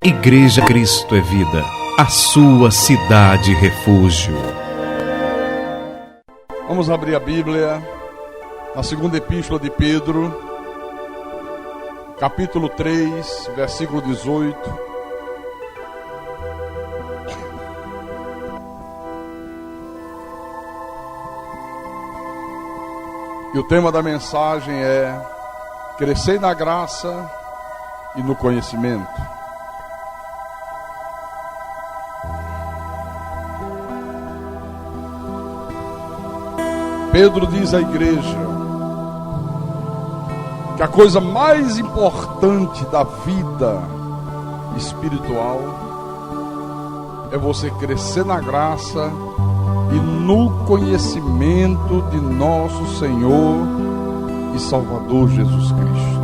Igreja Cristo é Vida, a sua cidade refúgio. Vamos abrir a Bíblia na segunda epístola de Pedro, capítulo 3, versículo 18. E o tema da mensagem é: crescer na graça e no conhecimento. Pedro diz à igreja que a coisa mais importante da vida espiritual é você crescer na graça e no conhecimento de nosso Senhor e Salvador Jesus Cristo.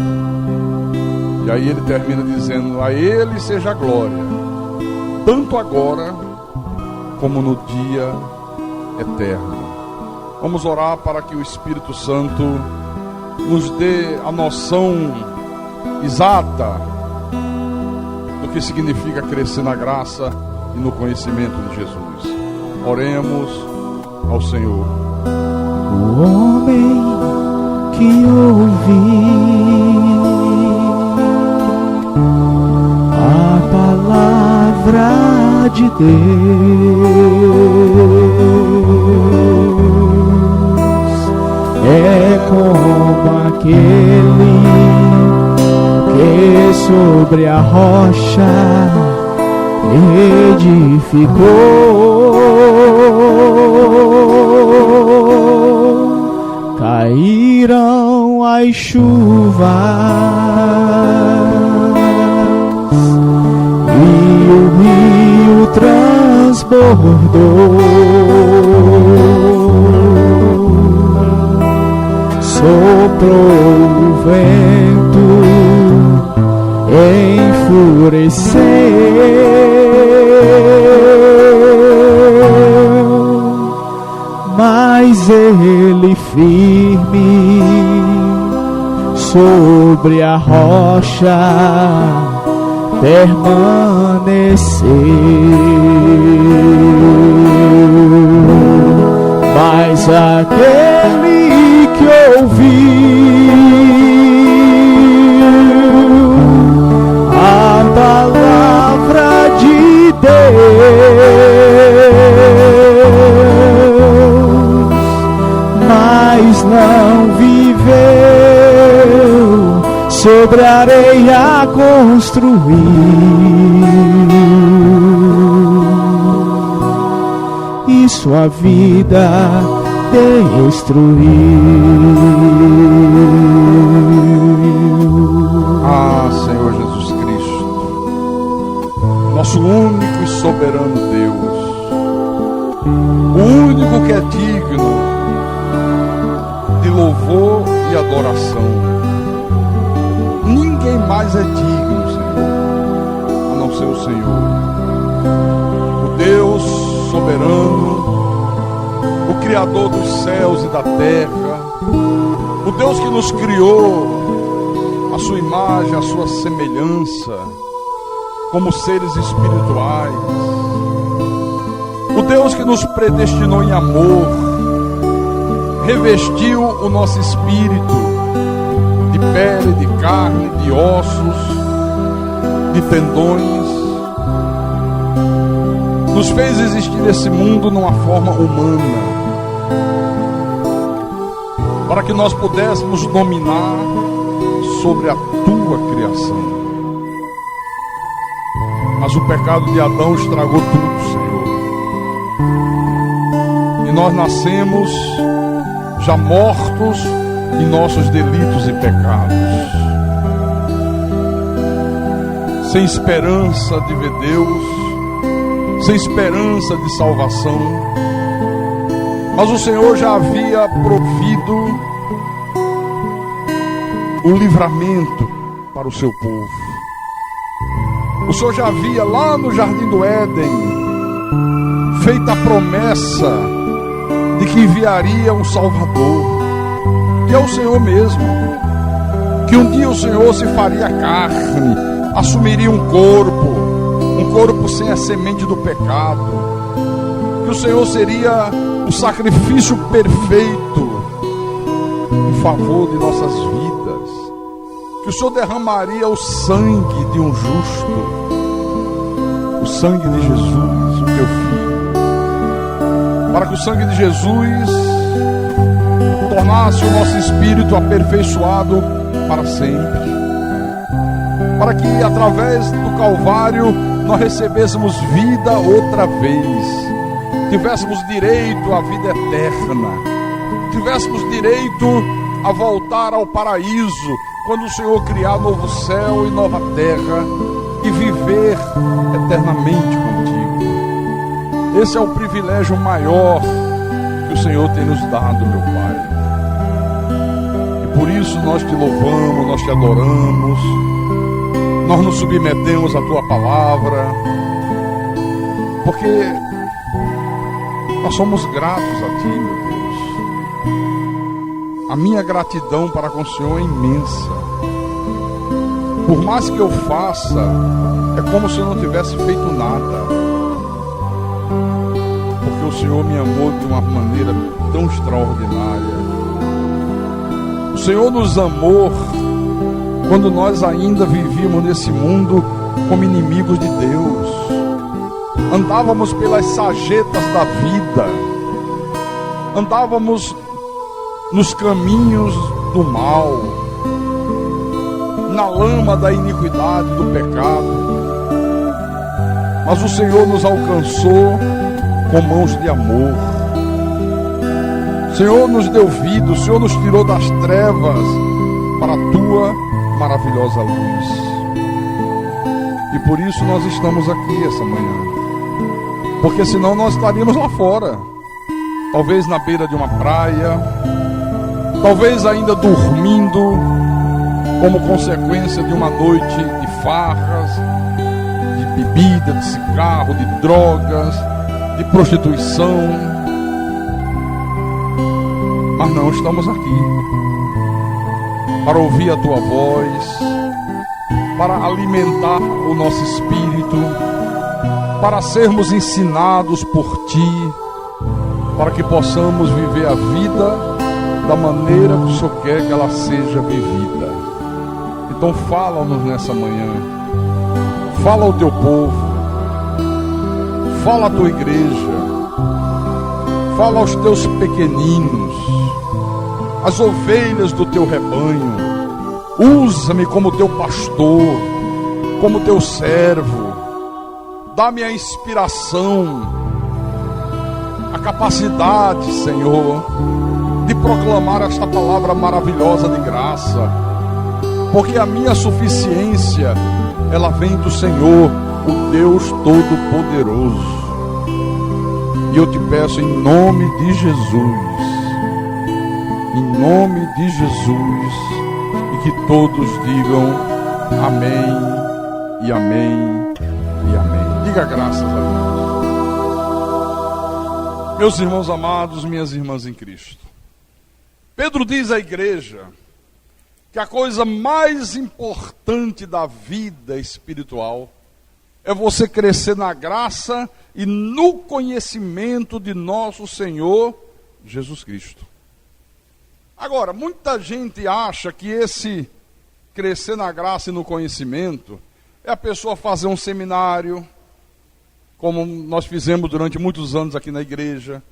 E aí ele termina dizendo: a Ele seja a glória, tanto agora como no dia eterno. Vamos orar para que o Espírito Santo nos dê a noção exata do que significa crescer na graça e no conhecimento de Jesus. Oremos ao Senhor. O homem que ouviu a palavra de Deus é como aquele que sobre a rocha edificou. Caíram as chuvas e o rio transbordou. Soprou o vento, enfureceu, mas ele firme sobre a rocha permaneceu. Mas aquele que ouviu a palavra de Deus, mas não viveu, sobre a areia construiu e sua vida destruiu. Ah, Senhor Jesus Cristo, nosso único e soberano Deus, o único que é digno de louvor e adoração. Ninguém mais é digno, Senhor, a não ser o Senhor. O Deus soberano, o Criador dos céus e da terra, o Deus que nos criou a sua imagem, a sua semelhança, como seres espirituais. O Deus que nos predestinou em amor, revestiu o nosso espírito de pele, de carne, de ossos, de tendões, nos fez existir nesse mundo numa forma humana, para que nós pudéssemos dominar sobre a tua criação. Mas o pecado de Adão estragou tudo, Senhor, e nós nascemos já mortos em nossos delitos e pecados, sem esperança de ver Deus, sem esperança de salvação. Mas o Senhor já havia provido o livramento para o seu povo. O Senhor já havia lá no Jardim do Éden feito a promessa de que enviaria um Salvador, que é o Senhor mesmo, que um dia o Senhor se faria carne, assumiria um corpo, corpo sem a semente do pecado, que o Senhor seria o sacrifício perfeito em favor de nossas vidas, que o Senhor derramaria o sangue de um justo, o sangue de Jesus, o teu Filho, para que o sangue de Jesus tornasse o nosso espírito aperfeiçoado para sempre, para que através do Calvário nós recebêssemos vida outra vez, tivéssemos direito à vida eterna, tivéssemos direito a voltar ao paraíso, quando o Senhor criar novo céu e nova terra, e viver eternamente contigo. Esse é o privilégio maior que o Senhor tem nos dado, meu Pai. E por isso nós te louvamos, nós te adoramos, nós nos submetemos à tua palavra, porque nós somos gratos a ti, meu Deus. A minha gratidão para com o Senhor é imensa. Por mais que eu faça, é como se eu não tivesse feito nada, porque o Senhor me amou de uma maneira tão extraordinária. O Senhor nos amou quando nós ainda vivíamos nesse mundo como inimigos de Deus, andávamos pelas sajetas da vida, andávamos nos caminhos do mal, na lama da iniquidade, do pecado, mas o Senhor nos alcançou com mãos de amor. O Senhor nos deu vida, o Senhor nos tirou das trevas para a tua maravilhosa luz. E por isso nós estamos aqui essa manhã, porque senão nós estaríamos lá fora, talvez na beira de uma praia, talvez ainda dormindo como consequência de uma noite de farras, de bebida, de cigarro, de drogas, de prostituição. Mas não, estamos aqui para ouvir a tua voz, para alimentar o nosso espírito, para sermos ensinados por ti, para que possamos viver a vida da maneira que o Senhor quer que ela seja vivida. Então fala-nos nessa manhã, fala ao teu povo, fala à tua igreja, fala aos teus pequeninos, as ovelhas do teu rebanho. Usa-me como teu pastor, como teu servo. Dá-me a inspiração, a capacidade, Senhor, de proclamar esta palavra maravilhosa de graça, porque a minha suficiência, ela vem do Senhor, o Deus Todo-Poderoso. E eu te peço em nome de Jesus, em nome de Jesus, e que todos digam amém, e amém, e amém. Diga graças a Deus. Meus irmãos amados, minhas irmãs em Cristo, Pedro diz à igreja que a coisa mais importante da vida espiritual é você crescer na graça e no conhecimento de nosso Senhor Jesus Cristo. Agora, muita gente acha que esse crescer na graça e no conhecimento é a pessoa fazer um seminário, como nós fizemos durante muitos anos aqui na igreja,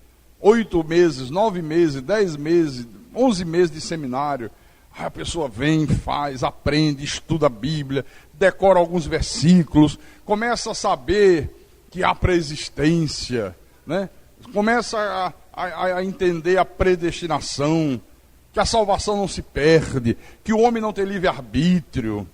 8 meses, 9 meses, 10 meses, 11 meses de seminário. Aí a pessoa vem, faz, aprende, estuda a Bíblia, decora alguns versículos, começa a saber que há pré-existência, né? Começa a entender a predestinação, que a salvação não se perde, que o homem não tem livre-arbítrio,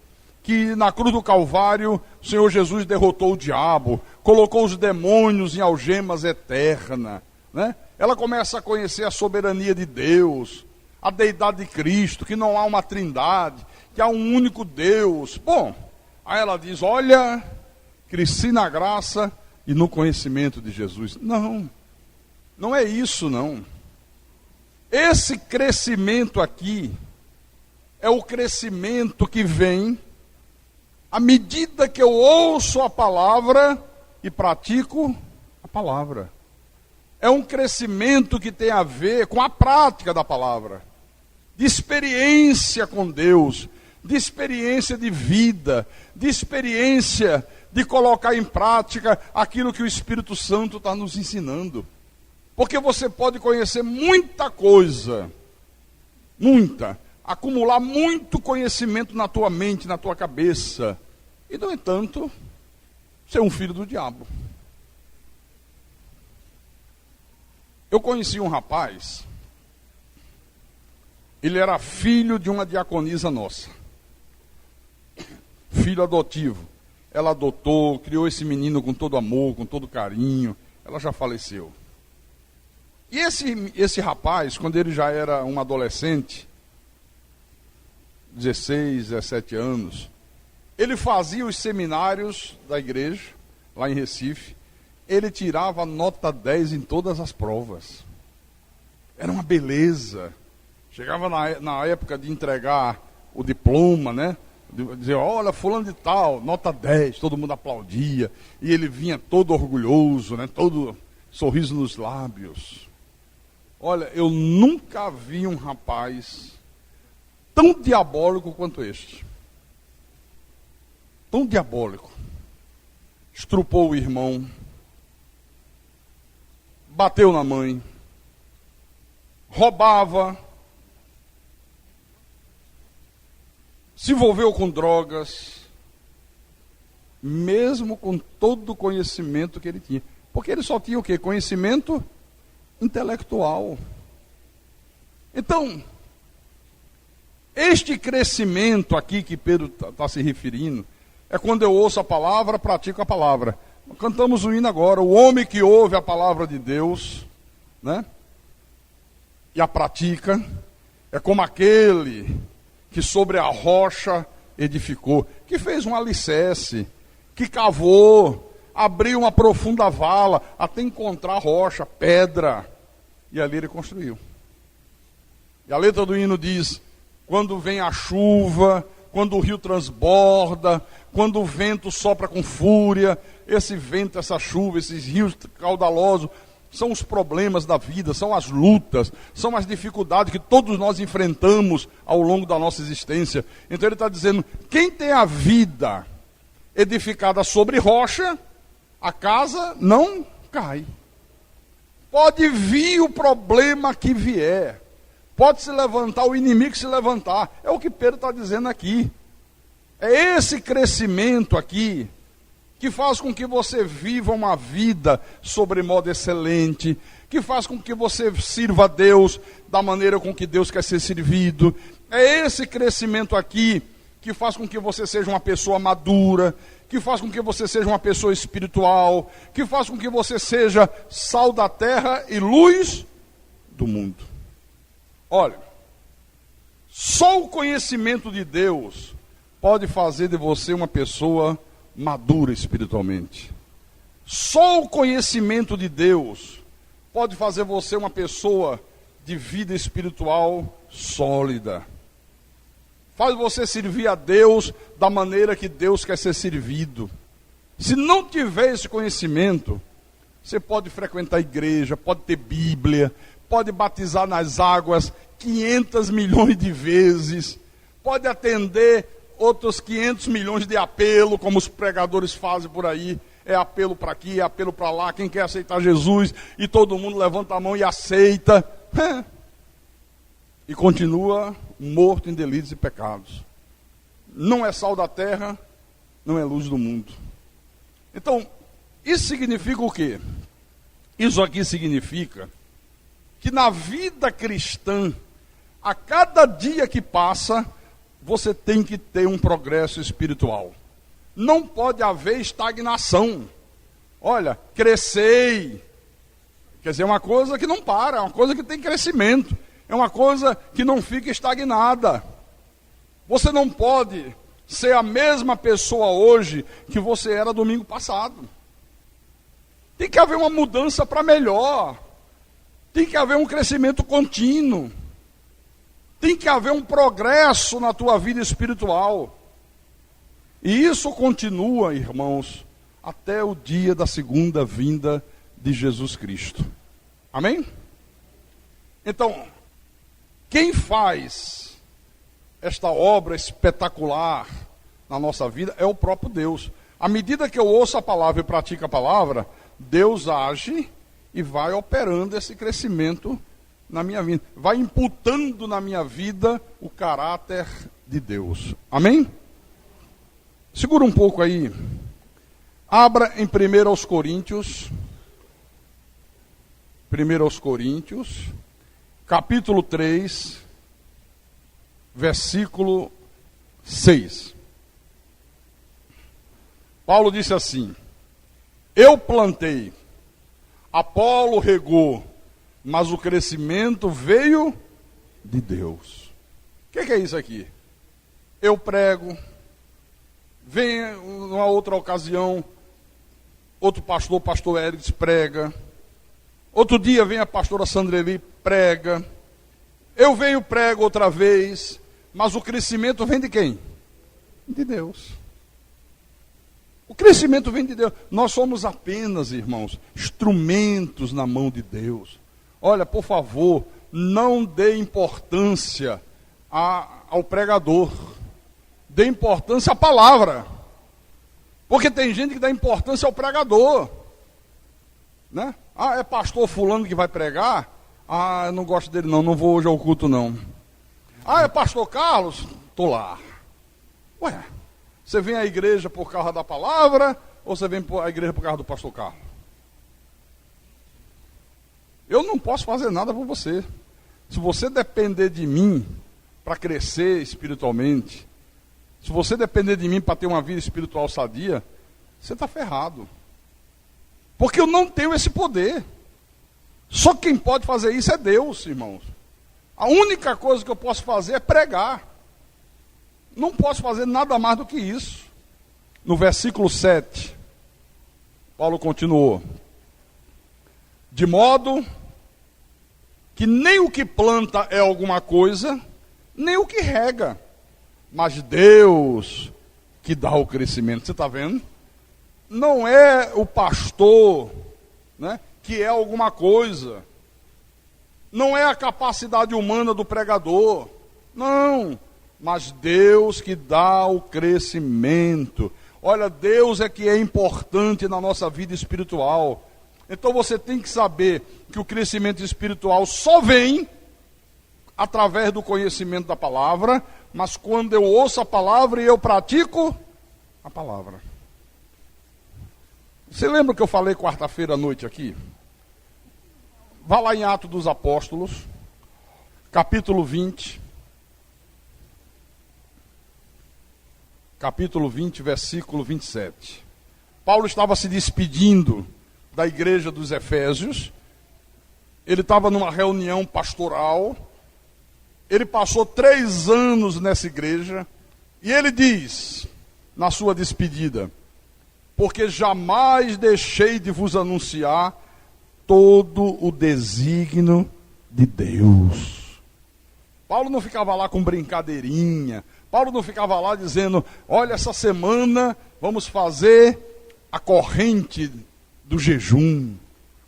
que na cruz do Calvário o Senhor Jesus derrotou o diabo, colocou os demônios em algemas eternas, né? Ela começa a conhecer a soberania de Deus, a deidade de Cristo, que não há uma trindade, que há um único Deus. Bom, aí ela diz, olha, cresci na graça e no conhecimento de Jesus. Não, não é isso não. Esse crescimento aqui é o crescimento que vem À medida que eu ouço a palavra e pratico a palavra. É um crescimento que tem a ver com a prática da palavra, de experiência com Deus, de experiência de vida, de experiência de colocar em prática aquilo que o Espírito Santo está nos ensinando. Porque você pode conhecer muita coisa, acumular muito conhecimento na tua mente, na tua cabeça, e, no entanto, ser um filho do diabo. Eu conheci um rapaz, ele era filho de uma diaconisa nossa, filho adotivo. Ela adotou, criou esse menino com todo amor, com todo carinho. Ela já faleceu. E esse rapaz, quando ele já era um adolescente, 16, 17 anos, ele fazia os seminários da igreja, lá em Recife. Ele tirava nota 10 em todas as provas. Era uma beleza. Chegava na época de entregar o diploma, né? Dizer, olha, fulano de tal, nota 10, todo mundo aplaudia. E ele vinha todo orgulhoso, né? Todo sorriso nos lábios. Olha, eu nunca vi um rapaz tão diabólico quanto este. Tão diabólico. Estrupou o irmão. Bateu na mãe, roubava, se envolveu com drogas, mesmo com todo o conhecimento que ele tinha. Porque ele só tinha o quê? Conhecimento intelectual. Então, este crescimento aqui que Pedro está se referindo, é quando eu ouço a palavra, pratico a palavra. Cantamos o hino agora, o homem que ouve a palavra de Deus, né? E a pratica, é como aquele que sobre a rocha edificou, que fez um alicerce, que cavou, abriu uma profunda vala, até encontrar rocha, pedra, e ali ele construiu. E a letra do hino diz, quando vem a chuva, quando o rio transborda, quando o vento sopra com fúria, esse vento, essa chuva, esses rios caudalosos, são os problemas da vida, são as lutas, são as dificuldades que todos nós enfrentamos ao longo da nossa existência. Então ele está dizendo, quem tem a vida edificada sobre rocha, a casa não cai. Pode vir o problema que vier, pode se levantar o inimigo se levantar, é o que Pedro está dizendo aqui. É esse crescimento aqui que faz com que você viva uma vida sobremodo excelente, que faz com que você sirva a Deus da maneira com que Deus quer ser servido. É esse crescimento aqui que faz com que você seja uma pessoa madura, que faz com que você seja uma pessoa espiritual, que faz com que você seja sal da terra e luz do mundo. Olha, só o conhecimento de Deus pode fazer de você uma pessoa madura espiritualmente. Só o conhecimento de Deus pode fazer você uma pessoa de vida espiritual sólida. Faz você servir a Deus da maneira que Deus quer ser servido. Se não tiver esse conhecimento, você pode frequentar a igreja, pode ter Bíblia, pode batizar nas águas 500 milhões de vezes, pode atender outros 500 milhões de apelo, como os pregadores fazem por aí. É apelo para aqui, é apelo para lá, quem quer aceitar Jesus, e todo mundo levanta a mão e aceita. E continua morto em delitos e pecados. Não é sal da terra, não é luz do mundo. Então, isso significa o quê? Isso aqui significa que na vida cristã, a cada dia que passa, você tem que ter um progresso espiritual. Não pode haver estagnação. Olha, crescei. Quer dizer, é uma coisa que não para, é uma coisa que tem crescimento. É uma coisa que não fica estagnada. Você não pode ser a mesma pessoa hoje que você era domingo passado. Tem que haver uma mudança para melhor. Tem que haver um crescimento contínuo. Tem que haver um progresso na tua vida espiritual. E isso continua, irmãos, até o dia da segunda vinda de Jesus Cristo. Amém? Então, quem faz esta obra espetacular na nossa vida é o próprio Deus. À medida que eu ouço a palavra e pratico a palavra, Deus age e vai operando esse crescimento na minha vida. Vai imputando na minha vida o caráter de Deus. Amém? Segura um pouco aí. Abra em 1 Coríntios. 1 Coríntios, capítulo 3, versículo 6. Paulo disse assim: eu plantei, Apolo regou, mas o crescimento veio de Deus. O que é isso aqui? Eu prego, vem numa outra ocasião, outro pastor, pastor Eric, prega. Outro dia vem a pastora Sandreli, prega. Eu venho, prego outra vez. Mas o crescimento vem de quem? De Deus. O crescimento vem de Deus. Nós somos apenas, irmãos, instrumentos na mão de Deus. Olha, por favor, não dê importância ao pregador. Dê importância à palavra. Porque tem gente que dá importância ao pregador. Né? Ah, é pastor fulano que vai pregar? Ah, eu não gosto dele não vou hoje ao culto não. Ah, é pastor Carlos? Estou lá. Ué, você vem à igreja por causa da palavra ou você vem à igreja por causa do pastor Carlos? Eu não posso fazer nada por você. Se você depender de mim para crescer espiritualmente, se você depender de mim para ter uma vida espiritual sadia, você está ferrado. Porque eu não tenho esse poder. Só quem pode fazer isso é Deus, irmãos. A única coisa que eu posso fazer é pregar. Não posso fazer nada mais do que isso. No versículo 7, Paulo continuou: de modo que nem o que planta é alguma coisa, nem o que rega, mas Deus que dá o crescimento. Você está vendo? Não é o pastor, né, que é alguma coisa. Não é a capacidade humana do pregador. Não. Mas Deus que dá o crescimento. Olha, Deus é que é importante na nossa vida espiritual. Então você tem que saber que o crescimento espiritual só vem através do conhecimento da palavra, mas quando eu ouço a palavra e eu pratico a palavra. Você lembra que eu falei quarta-feira à noite aqui? Vá lá em Atos dos Apóstolos, capítulo 20. Capítulo 20, versículo 27. Paulo estava se despedindo da igreja dos Efésios. Ele estava numa reunião pastoral. Ele passou 3 anos nessa igreja. E ele diz, na sua despedida: porque jamais deixei de vos anunciar todo o desígnio de Deus. Paulo não ficava lá com brincadeirinha. Paulo não ficava lá dizendo: olha, essa semana vamos fazer a corrente do jejum,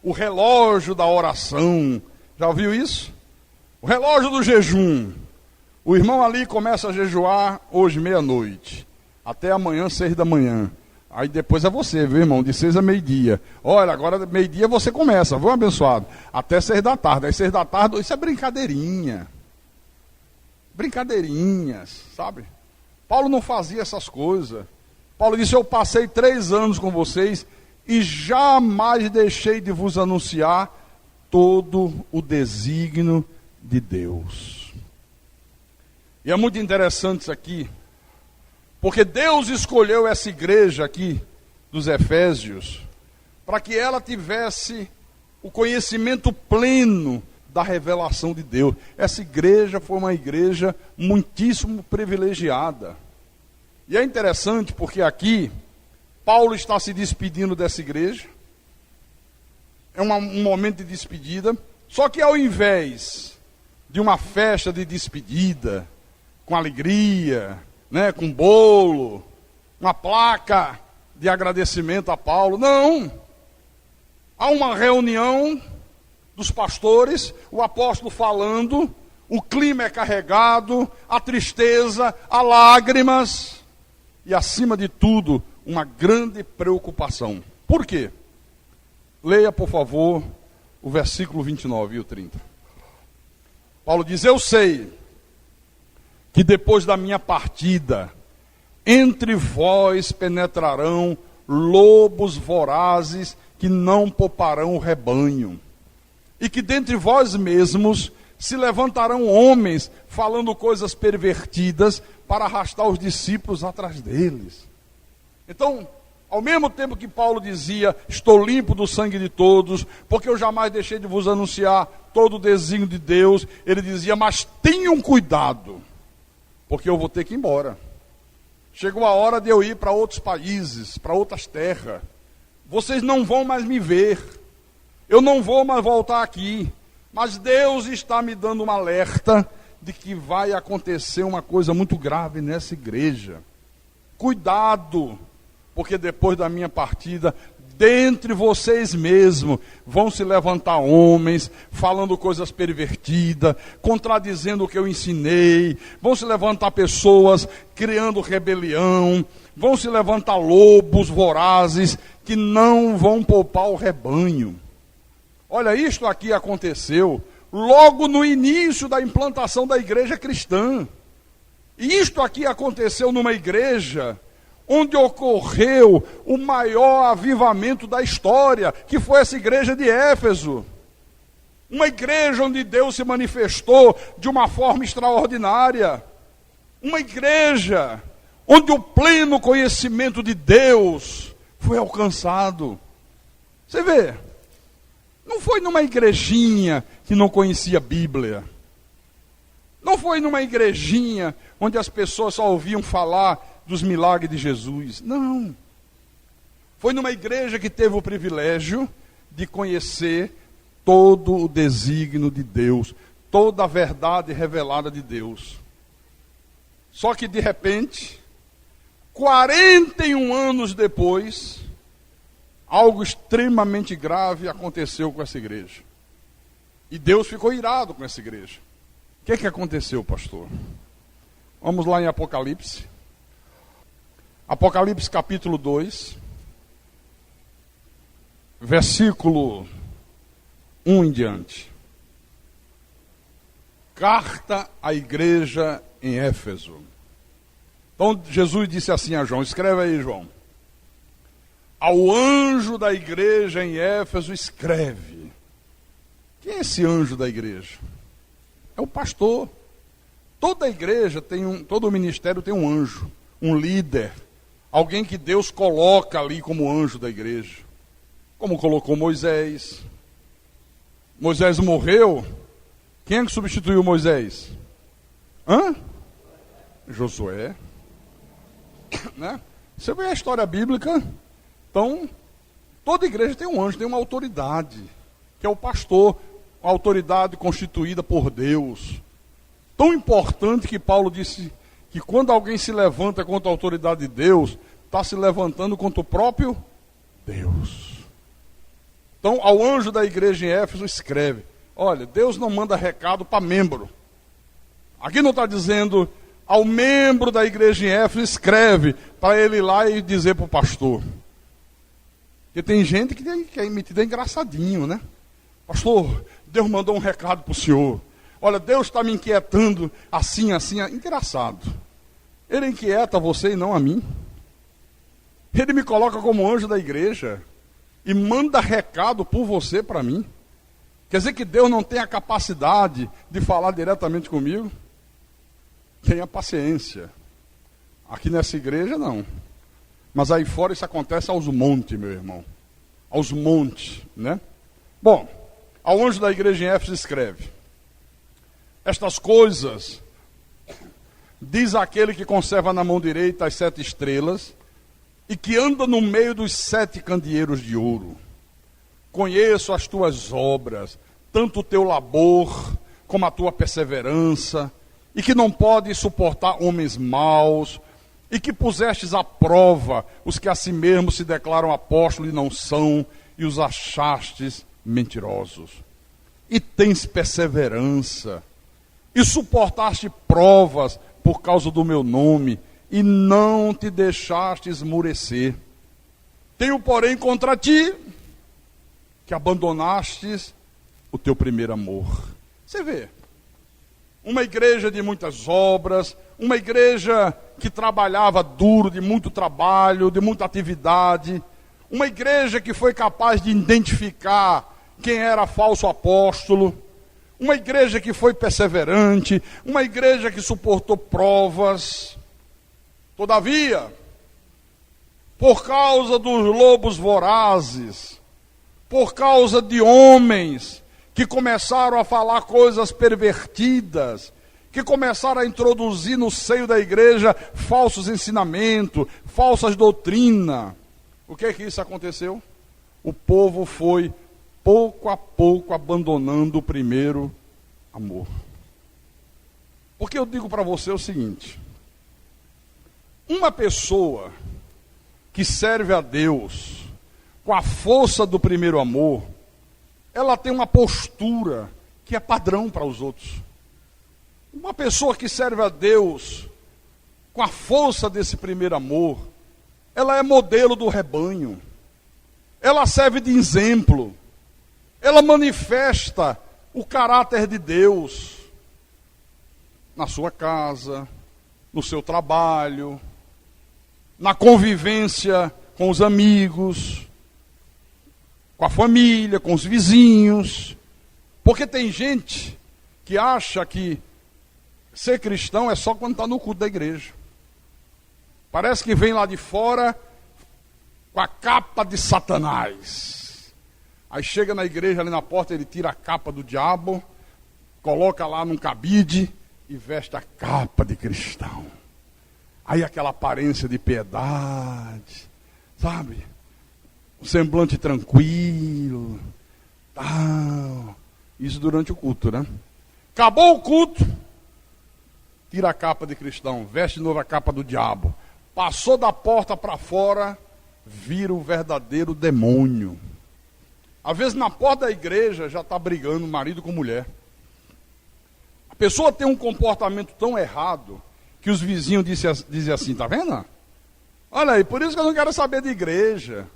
o relógio da oração. Já viu isso? O relógio do jejum. O irmão ali começa a jejuar hoje, meia-noite, até amanhã, 6 da manhã. Aí depois é você, viu, irmão? De 6 a meio-dia. Olha, agora meio-dia você começa, viu, abençoado? Até 6 da tarde. Aí 6 da tarde, isso é brincadeirinha. Brincadeirinhas, sabe? Paulo não fazia essas coisas. Paulo disse: eu passei 3 anos com vocês e jamais deixei de vos anunciar todo o desígnio de Deus. E é muito interessante isso aqui, porque Deus escolheu essa igreja aqui dos Efésios para que ela tivesse o conhecimento pleno da revelação de Deus. Essa igreja foi uma igreja muitíssimo privilegiada. E é interessante porque aqui Paulo está se despedindo dessa igreja. É um momento de despedida. Só que ao invés de uma festa de despedida, com alegria, né, com bolo, uma placa de agradecimento a Paulo. Não. Há uma reunião dos pastores, o apóstolo falando, o clima é carregado, a tristeza, há lágrimas e, acima de tudo, uma grande preocupação. Por quê? Leia, por favor, o versículo 29 e o 30. Paulo diz: eu sei que depois da minha partida, entre vós penetrarão lobos vorazes que não pouparão o rebanho, e que dentre vós mesmos se levantarão homens falando coisas pervertidas para arrastar os discípulos atrás deles. Então, ao mesmo tempo que Paulo dizia: estou limpo do sangue de todos, porque eu jamais deixei de vos anunciar todo o desígnio de Deus, ele dizia: mas tenham cuidado, porque eu vou ter que ir embora. Chegou a hora de eu ir para outros países, para outras terras. Vocês não vão mais me ver, eu não vou mais voltar aqui, mas Deus está me dando um alerta de que vai acontecer uma coisa muito grave nessa igreja. Cuidado, porque depois da minha partida, dentre vocês mesmos, vão se levantar homens, falando coisas pervertidas, contradizendo o que eu ensinei, vão se levantar pessoas criando rebelião, vão se levantar lobos vorazes, que não vão poupar o rebanho. Olha, isto aqui aconteceu logo no início da implantação da igreja cristã. E isto aqui aconteceu numa igreja onde ocorreu o maior avivamento da história, que foi essa igreja de Éfeso. Uma igreja onde Deus se manifestou de uma forma extraordinária. Uma igreja onde o pleno conhecimento de Deus foi alcançado. Você vê, não foi numa igrejinha que não conhecia a Bíblia. Não foi numa igrejinha onde as pessoas só ouviam falar dos milagres de Jesus. Não. Foi numa igreja que teve o privilégio de conhecer todo o desígnio de Deus, toda a verdade revelada de Deus. Só que de repente, 41 anos depois, algo extremamente grave aconteceu com essa igreja. E Deus ficou irado com essa igreja. O que aconteceu, pastor? Vamos lá em Apocalipse. Apocalipse capítulo 2, versículo 1 em diante. Carta à igreja em Éfeso. Então Jesus disse assim a João, escreve aí, João. Ao anjo da igreja em Éfeso escreve. Quem é esse anjo da igreja? É o pastor. Toda igreja todo ministério tem um anjo, um líder, alguém que Deus coloca ali como anjo da igreja. Como colocou Moisés. Moisés morreu. Quem é que substituiu Moisés? Josué. Né? Você vê a história bíblica. Então, toda igreja tem um anjo, tem uma autoridade, que é o pastor, uma autoridade constituída por Deus. Tão importante que Paulo disse que quando alguém se levanta contra a autoridade de Deus, está se levantando contra o próprio Deus. Então, ao anjo da igreja em Éfeso escreve, olha, Deus não manda recado para membro. Aqui não está dizendo, ao membro da igreja em Éfeso escreve, para ele ir lá e dizer para o pastor. Porque tem gente que é metido engraçadinho, né? Pastor, Deus mandou um recado para o senhor. Olha, Deus está me inquietando assim, assim, engraçado. Ele inquieta você e não a mim. Ele me coloca como anjo da igreja e manda recado por você para mim. Quer dizer que Deus não tem a capacidade de falar diretamente comigo? Tenha paciência. Aqui nessa igreja não. Mas aí fora isso acontece aos montes, meu irmão. Aos montes, né? Bom, ao anjo da igreja em Éfeso escreve. Estas coisas diz aquele que conserva na mão direita as 7 estrelas e que anda no meio dos 7 candeeiros de ouro. Conheço as tuas obras, tanto o teu labor como a tua perseverança, e que não podes suportar homens maus, e que pusestes à prova os que a si mesmos se declaram apóstolos e não são, e os achastes mentirosos. E tens perseverança, e suportaste provas por causa do meu nome, e não te deixaste esmurecer. Tenho, porém, contra ti, que abandonastes o teu primeiro amor. Você vê, uma igreja de muitas obras, uma igreja que trabalhava duro, de muito trabalho, de muita atividade, uma igreja que foi capaz de identificar quem era falso apóstolo, uma igreja que foi perseverante, uma igreja que suportou provas. Todavia, por causa dos lobos vorazes, por causa de homens que começaram a falar coisas pervertidas, que começaram a introduzir no seio da igreja falsos ensinamentos, falsas doutrinas. O que é que isso aconteceu? O povo foi, pouco a pouco, abandonando o primeiro amor. Porque eu digo para você o seguinte: uma pessoa que serve a Deus com a força do primeiro amor, ela tem uma postura que é padrão para os outros. Uma pessoa que serve a Deus com a força desse primeiro amor, ela é modelo do rebanho, ela serve de exemplo, ela manifesta o caráter de Deus na sua casa, no seu trabalho, na convivência com os amigos, com a família, com os vizinhos. Porque tem gente que acha que ser cristão é só quando está no culto da igreja. Parece que vem lá de fora com a capa de Satanás. Aí chega na igreja, ali na porta, ele tira a capa do diabo, coloca lá num cabide e veste a capa de cristão. Aí aquela aparência de piedade, sabe? Um semblante tranquilo, tal. Isso durante o culto, né? Acabou o culto, tira a capa de cristão, veste de novo a capa do diabo. Passou da porta para fora, vira o verdadeiro demônio. Às vezes na porta da igreja já está brigando marido com mulher. A pessoa tem um comportamento tão errado que os vizinhos dizem assim, tá vendo? Olha aí, por isso que eu não quero saber de igreja.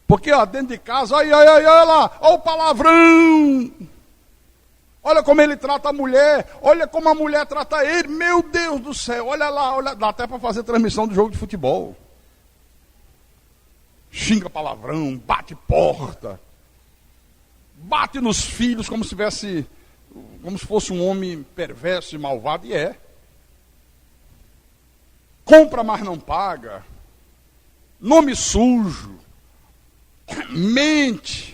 Porque ó, dentro de casa, olha lá, olha o palavrão. Olha como ele trata a mulher, olha como a mulher trata ele, meu Deus do céu, olha lá, dá até para fazer transmissão de jogo de futebol. Xinga palavrão, bate porta, bate nos filhos como se fosse um homem perverso e malvado, e é. Compra, mas não paga, nome sujo, mente.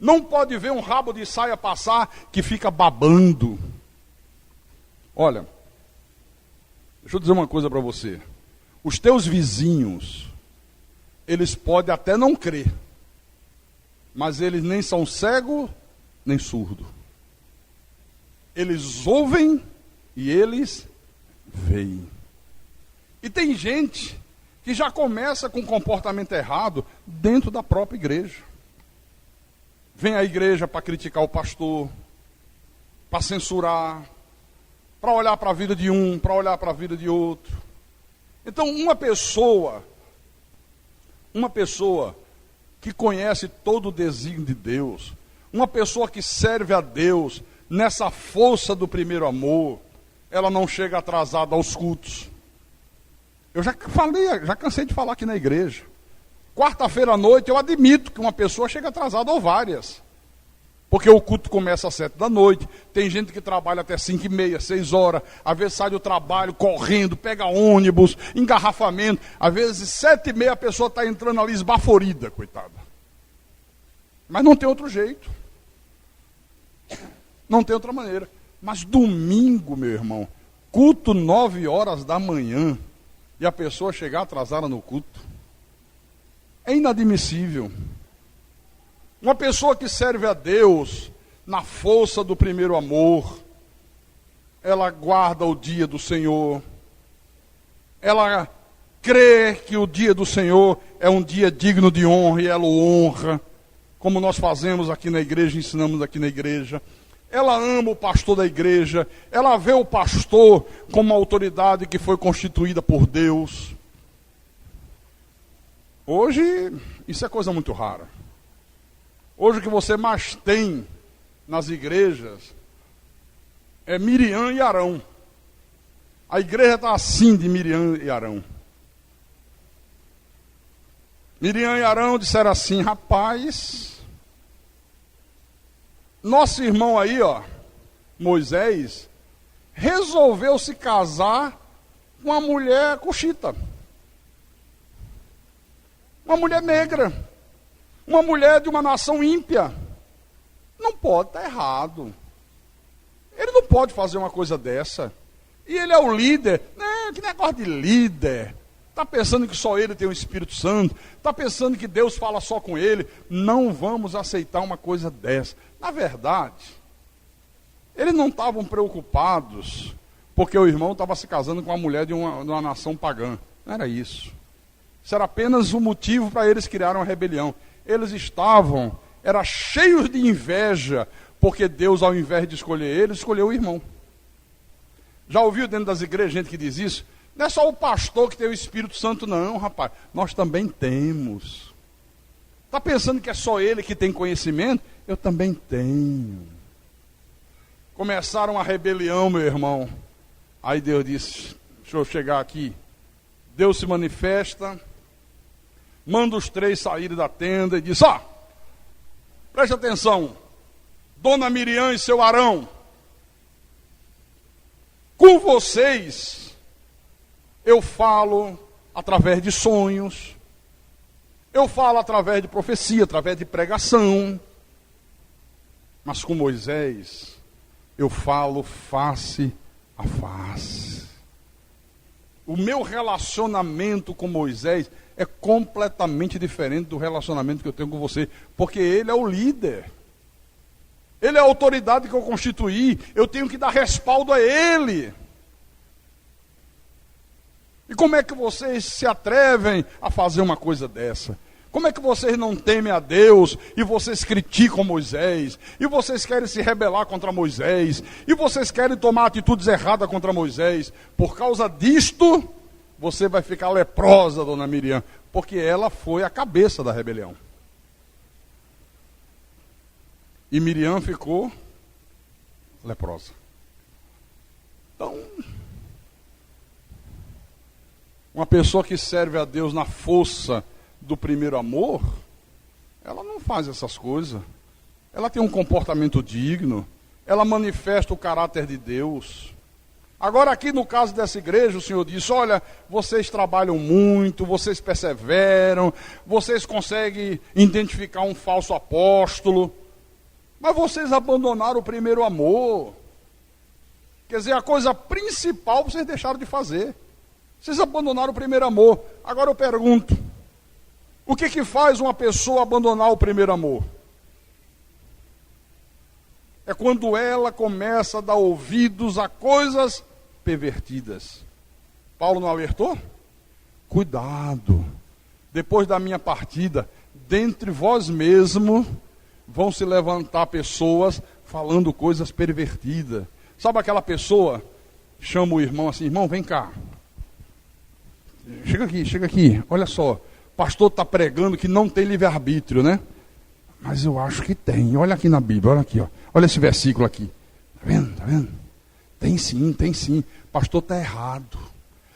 Não pode ver um rabo de saia passar que fica babando. Olha, deixa eu dizer uma coisa para você. Os teus vizinhos, eles podem até não crer, mas eles nem são cegos, nem surdos. Eles ouvem e eles veem. E tem gente que já começa com comportamento errado dentro da própria igreja. Vem à igreja para criticar o pastor, para censurar, para olhar para a vida de um, para olhar para a vida de outro. Então, uma pessoa que conhece todo o desígnio de Deus, uma pessoa que serve a Deus nessa força do primeiro amor, ela não chega atrasada aos cultos. Eu já cansei de falar aqui na igreja. Quarta-feira à noite, eu admito que uma pessoa chega atrasada ou várias. Porque o culto começa às 7 da noite, tem gente que trabalha até 5h30, 6 horas, às vezes sai do trabalho correndo, pega ônibus, engarrafamento, às vezes 7h30 a pessoa está entrando ali esbaforida, coitada. Mas não tem outro jeito. Não tem outra maneira. Mas domingo, meu irmão, culto 9 horas da manhã, e a pessoa chegar atrasada no culto, é inadmissível. Uma pessoa que serve a Deus na força do primeiro amor, ela guarda o dia do Senhor, ela crê que o dia do Senhor é um dia digno de honra e ela o honra, como nós fazemos aqui na igreja, ensinamos aqui na igreja. Ela ama o pastor da igreja, ela vê o pastor como uma autoridade que foi constituída por Deus. Hoje, isso é coisa muito rara. Hoje o que você mais tem nas igrejas é Miriam e Arão. A igreja está assim de Miriam e Arão. Miriam e Arão disseram assim: rapaz, nosso irmão aí, ó, Moisés, resolveu se casar com uma mulher cuxita. Uma mulher negra. Uma mulher de uma nação ímpia. Não pode, está errado. Ele não pode fazer uma coisa dessa. E ele é o líder. Não, que negócio de líder. Está pensando que só ele tem o Espírito Santo. Está pensando que Deus fala só com ele. Não vamos aceitar uma coisa dessa. Na verdade, eles não estavam preocupados porque o irmão estava se casando com uma mulher de uma nação pagã. Não era isso. Isso era apenas um motivo para eles criarem uma rebelião. Eles eram cheios de inveja, porque Deus, ao invés de escolher eles, escolheu o irmão. Já ouviu dentro das igrejas gente que diz isso? Não é só o pastor que tem o Espírito Santo, não, rapaz. Nós também temos. Está pensando que é só ele que tem conhecimento? Eu também tenho. Começaram a rebelião, meu irmão. Aí Deus disse: deixa eu chegar aqui. Deus se manifesta, manda os três saírem da tenda e diz: preste atenção, Dona Miriam e seu Arão, com vocês eu falo através de sonhos, eu falo através de profecia, através de pregação, mas com Moisés eu falo face a face. O meu relacionamento com Moisés é completamente diferente do relacionamento que eu tenho com você, porque ele é o líder. Ele é a autoridade que eu constituí, eu tenho que dar respaldo a ele. E como é que vocês se atrevem a fazer uma coisa dessa? Como é que vocês não temem a Deus e vocês criticam Moisés? E vocês querem se rebelar contra Moisés? E vocês querem tomar atitudes erradas contra Moisés? Por causa disto, você vai ficar leprosa, Dona Miriam, porque ela foi a cabeça da rebelião. E Miriam ficou leprosa. Então, uma pessoa que serve a Deus na força do primeiro amor, ela não faz essas coisas. Ela tem um comportamento digno, ela manifesta o caráter de Deus. Agora aqui no caso dessa igreja, o Senhor disse: olha, vocês trabalham muito, vocês perseveram, vocês conseguem identificar um falso apóstolo, mas vocês abandonaram o primeiro amor. Quer dizer, a coisa principal vocês deixaram de fazer. Vocês abandonaram o primeiro amor. Agora eu pergunto, o que faz uma pessoa abandonar o primeiro amor? É quando ela começa a dar ouvidos a coisas pervertidas. Paulo não alertou? Cuidado, depois da minha partida, dentre vós mesmos vão se levantar pessoas falando coisas pervertidas. Sabe aquela pessoa, chama o irmão assim: irmão, vem cá. Chega aqui, olha só, o pastor está pregando que não tem livre-arbítrio, né? Mas eu acho que tem. Olha aqui na Bíblia, olha aqui, ó. Olha esse versículo aqui. Tá vendo? Tá vendo? Tem sim, tem sim. O pastor está errado.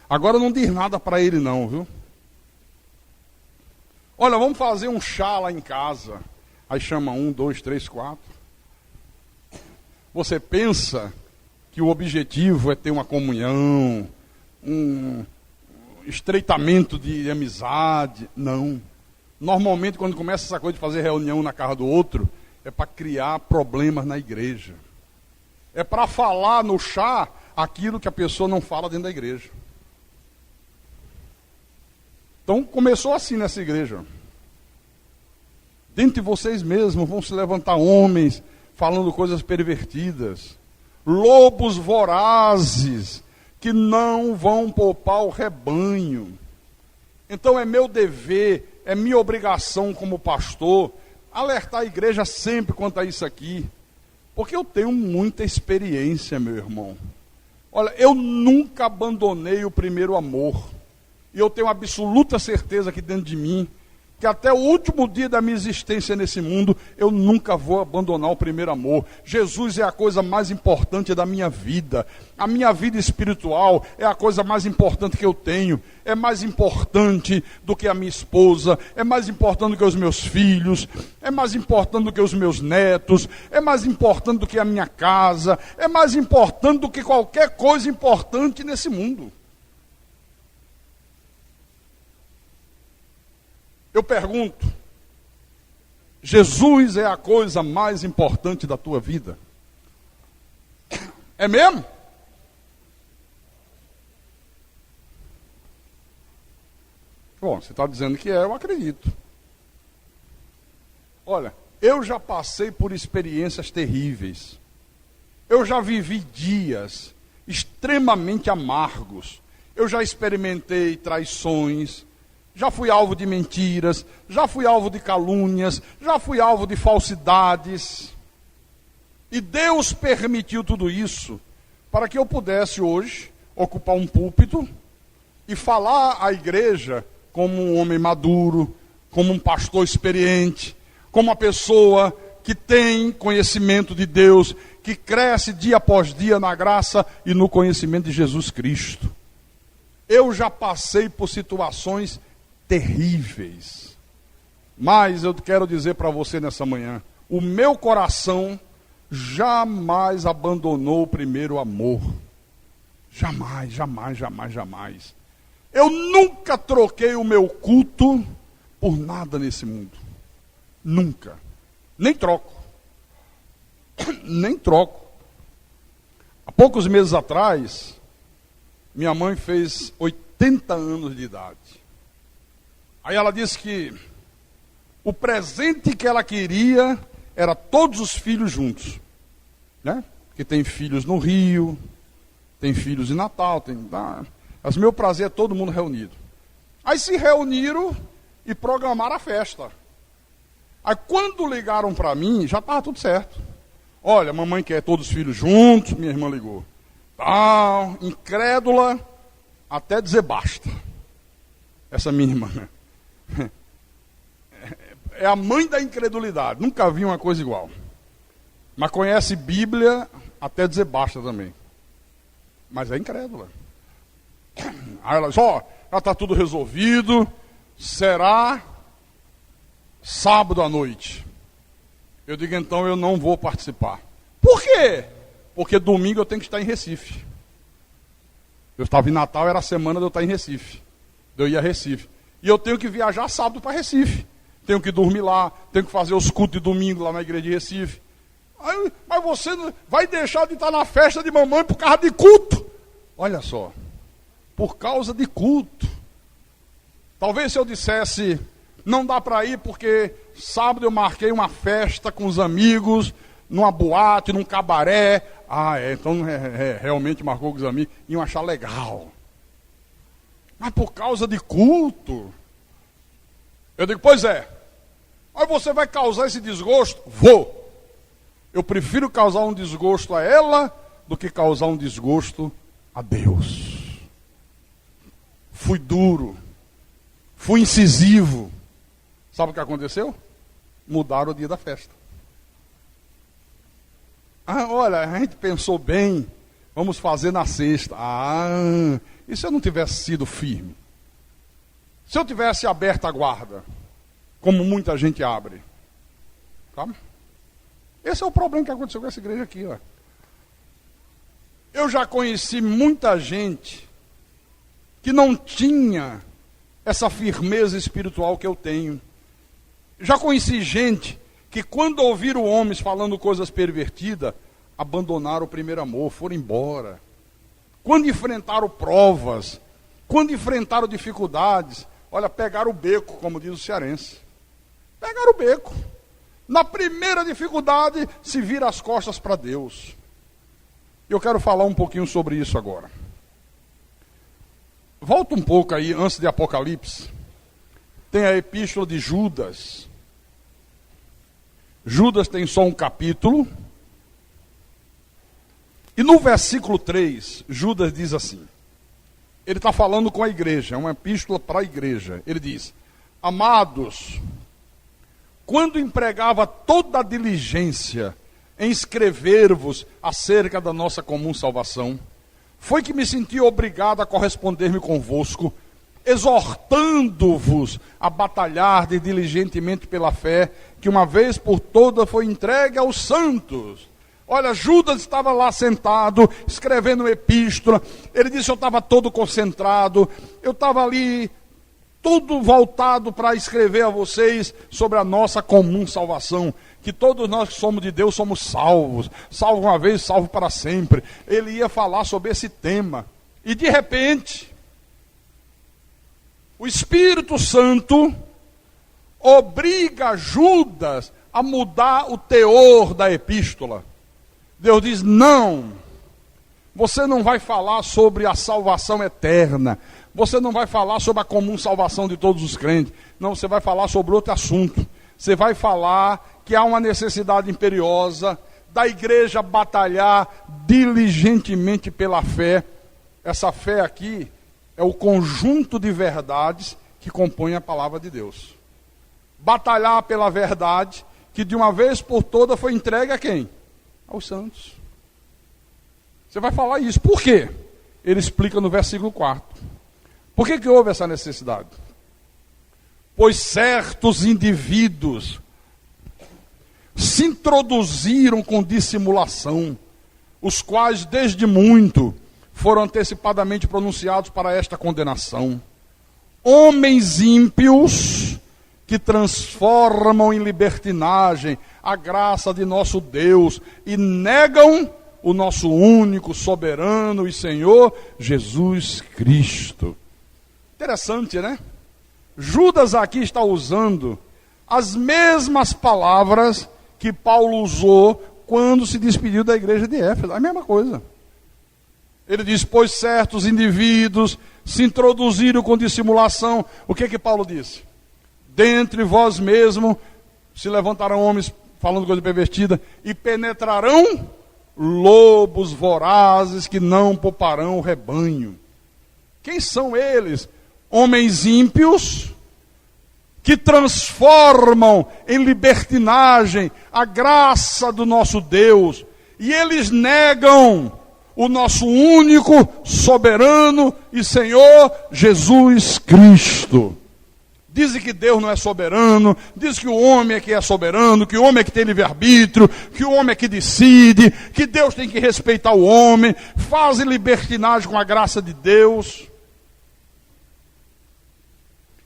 Agora não diz nada para ele não, viu? Olha, vamos fazer um chá lá em casa. Aí chama 1, 2, 3, 4. Você pensa que o objetivo é ter uma comunhão, um estreitamento de amizade? Não. Normalmente, quando começa essa coisa de fazer reunião na casa do outro, é para criar problemas na igreja. É para falar no chá aquilo que a pessoa não fala dentro da igreja. Então, começou assim nessa igreja. Dentre vocês mesmos vão se levantar homens falando coisas pervertidas. Lobos vorazes que não vão poupar o rebanho. Então é meu dever, é minha obrigação como pastor, alertar a igreja sempre quanto a isso aqui. Porque eu tenho muita experiência, meu irmão. Olha, eu nunca abandonei o primeiro amor. E eu tenho absoluta certeza aqui dentro de mim, que até o último dia da minha existência nesse mundo, eu nunca vou abandonar o primeiro amor. Jesus é a coisa mais importante da minha vida. A minha vida espiritual é a coisa mais importante que eu tenho. É mais importante do que a minha esposa, é mais importante do que os meus filhos, é mais importante do que os meus netos, é mais importante do que a minha casa, é mais importante do que qualquer coisa importante nesse mundo. Eu pergunto, Jesus é a coisa mais importante da tua vida? É mesmo? Bom, você está dizendo que é, eu acredito. Olha, eu já passei por experiências terríveis. Eu já vivi dias extremamente amargos. Eu já experimentei traições. Já fui alvo de mentiras, já fui alvo de calúnias, já fui alvo de falsidades. E Deus permitiu tudo isso para que eu pudesse hoje ocupar um púlpito e falar à igreja como um homem maduro, como um pastor experiente, como uma pessoa que tem conhecimento de Deus, que cresce dia após dia na graça e no conhecimento de Jesus Cristo. Eu já passei por situações terríveis. Mas eu quero dizer para você nessa manhã, o meu coração jamais abandonou o primeiro amor. Jamais, jamais, jamais, jamais. Eu nunca troquei o meu culto por nada nesse mundo. Nunca. Nem troco. Nem troco. Há poucos meses atrás, minha mãe fez 80 anos de idade. Aí ela disse que o presente que ela queria era todos os filhos juntos, né? Porque tem filhos no Rio, tem filhos em Natal, mas meu prazer é todo mundo reunido. Aí se reuniram e programaram a festa. Aí quando ligaram para mim, já estava tudo certo. Olha, a mamãe quer todos os filhos juntos, minha irmã ligou. Incrédula, até dizer basta. Essa minha irmã, né? É a mãe da incredulidade, nunca vi uma coisa igual. Mas conhece Bíblia até dizer basta também. Mas é incrédula. Aí ela diz, já está tudo resolvido, será sábado à noite. Eu digo, então eu não vou participar. Por quê? Porque domingo eu tenho que estar em Recife. Eu estava em Natal, era a semana de eu estar em Recife. Eu ia a Recife. E eu tenho que viajar sábado para Recife. Tenho que dormir lá, tenho que fazer os cultos de domingo lá na igreja de Recife. Aí, mas você vai deixar de estar na festa de mamãe por causa de culto? Olha só, por causa de culto. Talvez se eu dissesse, não dá para ir porque sábado eu marquei uma festa com os amigos, numa boate, num cabaré. Então realmente marcou com os amigos, iam achar legal. Mas por causa de culto. Eu digo, pois é. Mas você vai causar esse desgosto? Vou. Eu prefiro causar um desgosto a ela do que causar um desgosto a Deus. Fui duro. Fui incisivo. Sabe o que aconteceu? Mudaram o dia da festa. Olha, a gente pensou bem, vamos fazer na sexta. E se eu não tivesse sido firme? Se eu tivesse aberto a guarda, como muita gente abre? Tá? Esse é o problema que aconteceu com essa igreja aqui. Ó. Eu já conheci muita gente que não tinha essa firmeza espiritual que eu tenho. Já conheci gente que quando ouviram homens falando coisas pervertidas, abandonaram o primeiro amor, foram embora. Quando enfrentaram provas, quando enfrentaram dificuldades, olha, pegaram o beco, como diz o cearense. Pegaram o beco. Na primeira dificuldade, se vira as costas para Deus. Eu quero falar um pouquinho sobre isso agora. Volta um pouco aí, antes de Apocalipse. Tem a epístola de Judas. Judas tem só um capítulo. E no versículo 3, Judas diz assim. Ele está falando com a igreja, é uma epístola para a igreja. Ele diz: amados, quando empregava toda a diligência em escrever-vos acerca da nossa comum salvação, foi que me senti obrigado a corresponder-me convosco, exortando-vos a batalhar diligentemente pela fé, que uma vez por toda foi entregue aos santos. Olha, Judas estava lá sentado, escrevendo uma epístola. Ele disse: eu estava todo concentrado, eu estava ali, tudo voltado para escrever a vocês sobre a nossa comum salvação. Que todos nós que somos de Deus somos salvos. Salvo uma vez, salvo para sempre. Ele ia falar sobre esse tema. E de repente, o Espírito Santo obriga Judas a mudar o teor da epístola. Deus diz: não, você não vai falar sobre a salvação eterna, você não vai falar sobre a comum salvação de todos os crentes, não, você vai falar sobre outro assunto. Você vai falar que há uma necessidade imperiosa da igreja batalhar diligentemente pela fé. Essa fé aqui é o conjunto de verdades que compõe a palavra de Deus. Batalhar pela verdade que de uma vez por toda foi entregue a quem? Aos santos. Você vai falar isso. Por quê? Ele explica no versículo 4. Por que houve essa necessidade? Pois certos indivíduos se introduziram com dissimulação, os quais desde muito foram antecipadamente pronunciados para esta condenação. Homens ímpios que transformam em libertinagem a graça de nosso Deus e negam o nosso único, soberano e Senhor Jesus Cristo. Interessante, né? Judas aqui está usando as mesmas palavras que Paulo usou quando se despediu da igreja de Éfeso. A mesma coisa. Ele diz: pois certos indivíduos se introduziram com dissimulação. O que Paulo disse? Dentre vós mesmos se levantarão homens falando coisa pervertida e penetrarão lobos vorazes que não pouparão o rebanho. Quem são eles? Homens ímpios que transformam em libertinagem a graça do nosso Deus, e eles negam o nosso único, soberano e Senhor Jesus Cristo. Dizem que Deus não é soberano, dizem que o homem é que é soberano, que o homem é que tem livre-arbítrio, que o homem é que decide, que Deus tem que respeitar o homem, fazem libertinagem com a graça de Deus.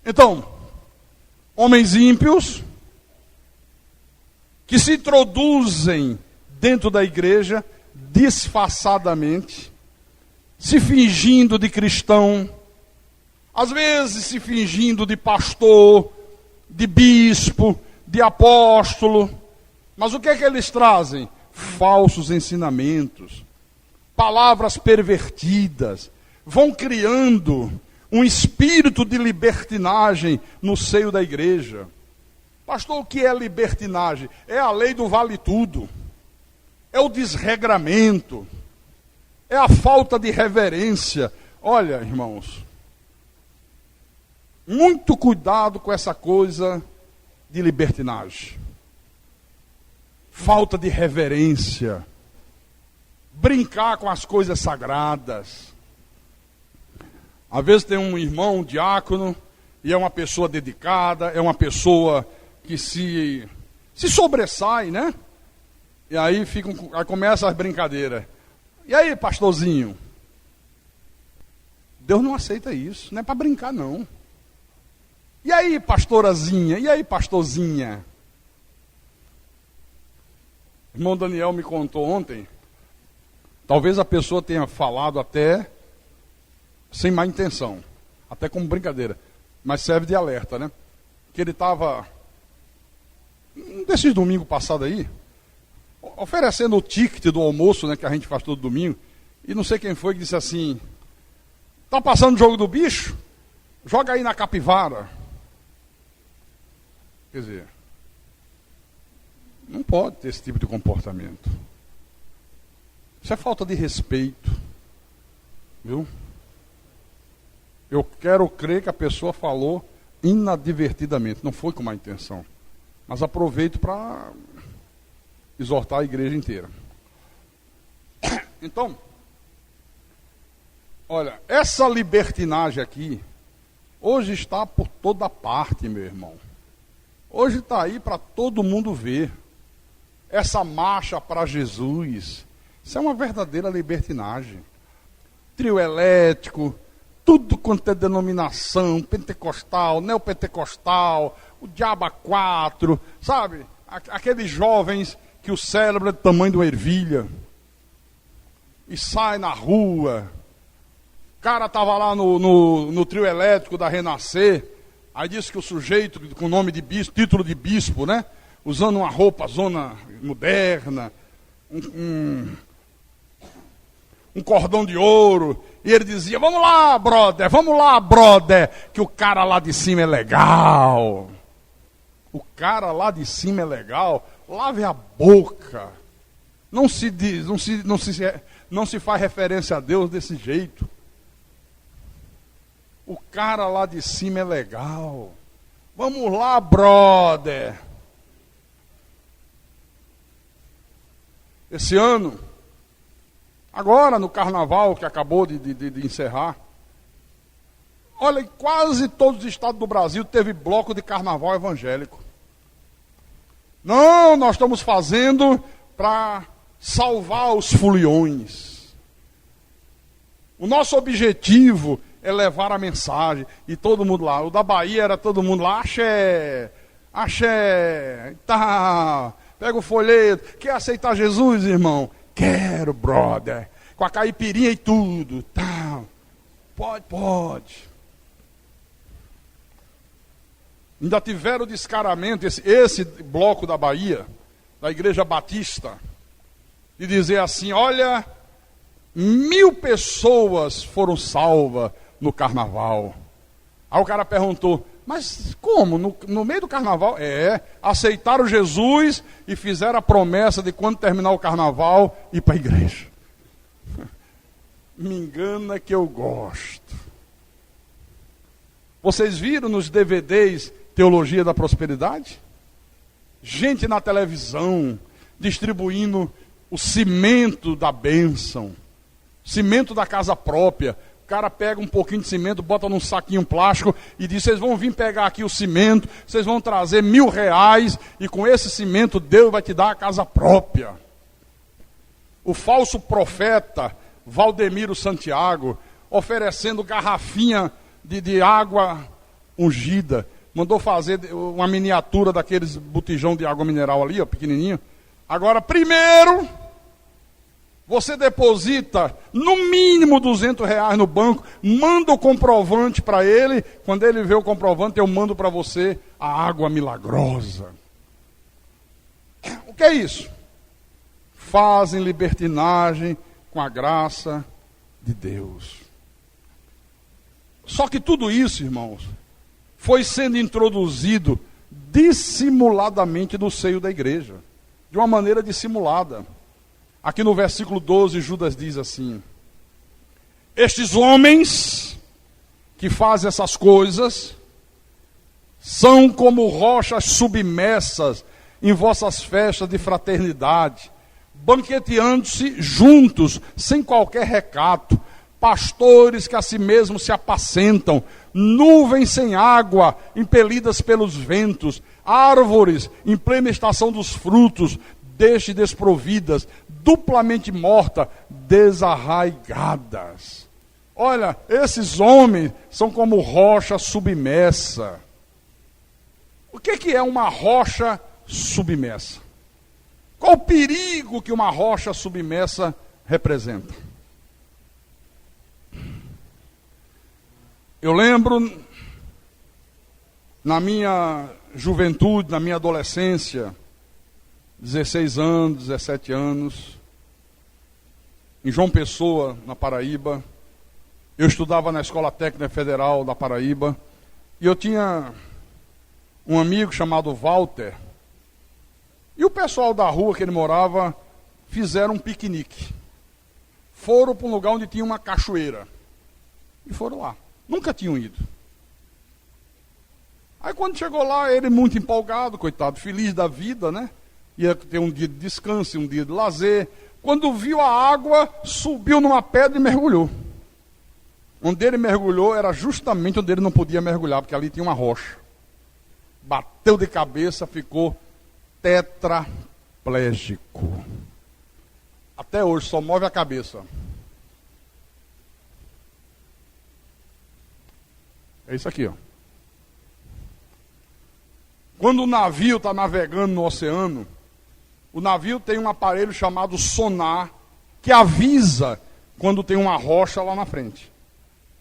Então, homens ímpios que se introduzem dentro da igreja disfarçadamente, se fingindo de cristão, às vezes se fingindo de pastor, de bispo, de apóstolo. Mas o que é que eles trazem? Falsos ensinamentos, palavras pervertidas, vão criando um espírito de libertinagem no seio da igreja. Pastor, o que é libertinagem? É a lei do vale tudo, é o desregramento, é a falta de reverência. Olha, irmãos, muito cuidado com essa coisa de libertinagem. Falta de reverência. Brincar com as coisas sagradas. Às vezes tem um irmão, um diácono, e é uma pessoa dedicada, é uma pessoa que se sobressai, né? E aí começa as brincadeiras. E aí, pastorzinho? Deus não aceita isso, não é para brincar não. E aí, pastorazinha? E aí, pastorzinha? O irmão Daniel me contou ontem, talvez a pessoa tenha falado até sem má intenção, até como brincadeira, mas serve de alerta, né? Que ele estava, um desses domingos passados aí, oferecendo o ticket do almoço, né, que a gente faz todo domingo, e não sei quem foi que disse assim: Está passando o jogo do bicho? Joga aí na capivara. Quer dizer, não pode ter esse tipo de comportamento. Isso é falta de respeito. Viu? Eu quero crer que a pessoa falou inadvertidamente, não foi com má intenção. Mas aproveito para exortar a igreja inteira. Então, olha, essa libertinagem aqui, hoje está por toda parte, meu irmão. Hoje está aí para todo mundo ver. Essa marcha para Jesus, isso é uma verdadeira libertinagem. Trio elétrico, tudo quanto é denominação, pentecostal, neopentecostal, o diabo 4, sabe? Aqueles jovens que o cérebro é do tamanho de uma ervilha e sai na rua. O cara estava lá no trio elétrico da Renascer, aí disse que o sujeito com nome de bispo, título de bispo, né? Usando uma roupa zona moderna, um cordão de ouro, e ele dizia, vamos lá, brother, que o cara lá de cima é legal. O cara lá de cima é legal, lave a boca. Não se faz referência a Deus desse jeito. O cara lá de cima é legal. Vamos lá, brother. Esse ano, agora no carnaval que acabou de encerrar, olha, em quase todos os estados do Brasil teve bloco de carnaval evangélico. Não, nós estamos fazendo para salvar os foliões. O nosso objetivo é levar a mensagem. E todo mundo lá, o da Bahia era todo mundo lá, axé, tá, pega o folheto, quer aceitar Jesus, irmão? Quero, brother, com a caipirinha e tudo, tá, pode. Ainda tiveram o descaramento, esse bloco da Bahia, da Igreja Batista, de dizer assim, olha, 1000 pessoas foram salvas no carnaval. Aí o cara perguntou, mas como? No meio do carnaval? Aceitaram Jesus e fizeram a promessa de quando terminar o carnaval ir para a igreja. Me engana que eu gosto. Vocês viram nos DVDs Teologia da Prosperidade? Gente na televisão distribuindo o cimento da bênção, cimento da casa própria. O cara pega um pouquinho de cimento, bota num saquinho plástico e diz, vocês vão vir pegar aqui o cimento, vocês vão trazer R$1.000 e com esse cimento Deus vai te dar a casa própria. O falso profeta Valdemiro Santiago, oferecendo garrafinha de água ungida, mandou fazer uma miniatura daqueles botijão de água mineral ali, ó, pequenininho. Agora, primeiro, você deposita no mínimo R$200 no banco, manda o comprovante para ele, quando ele vê o comprovante, eu mando para você a água milagrosa. O que é isso? Fazem libertinagem com a graça de Deus. Só que tudo isso, irmãos, foi sendo introduzido dissimuladamente no seio da igreja, de uma maneira dissimulada. Aqui no versículo 12, Judas diz assim, estes homens que fazem essas coisas são como rochas submersas em vossas festas de fraternidade, banqueteando-se juntos, sem qualquer recato, pastores que a si mesmos se apacentam, nuvens sem água, impelidas pelos ventos, árvores em plena estação dos frutos, deixe desprovidas, duplamente mortas, desarraigadas. Olha, esses homens são como rocha submersa. O que é uma rocha submersa? Qual o perigo que uma rocha submersa representa? Eu lembro, na minha juventude, na minha adolescência, 16 anos, 17 anos, em João Pessoa, na Paraíba, Eu estudava na Escola Técnica Federal da Paraíba, e eu tinha um amigo chamado Walter, e o pessoal da rua que ele morava fizeram um piquenique. Foram para um lugar onde tinha uma cachoeira. E foram lá. Nunca tinham ido. Aí quando chegou lá, ele muito empolgado, coitado, feliz da vida, né? Ia ter um dia de descanso, um dia de lazer. Quando viu a água, subiu numa pedra e mergulhou. Onde ele mergulhou era justamente onde ele não podia mergulhar, porque ali tinha uma rocha. Bateu de cabeça, ficou tetraplégico. Até hoje só move a cabeça. É isso aqui, ó. Quando o navio está navegando no oceano, o navio tem um aparelho chamado sonar, que avisa quando tem uma rocha lá na frente.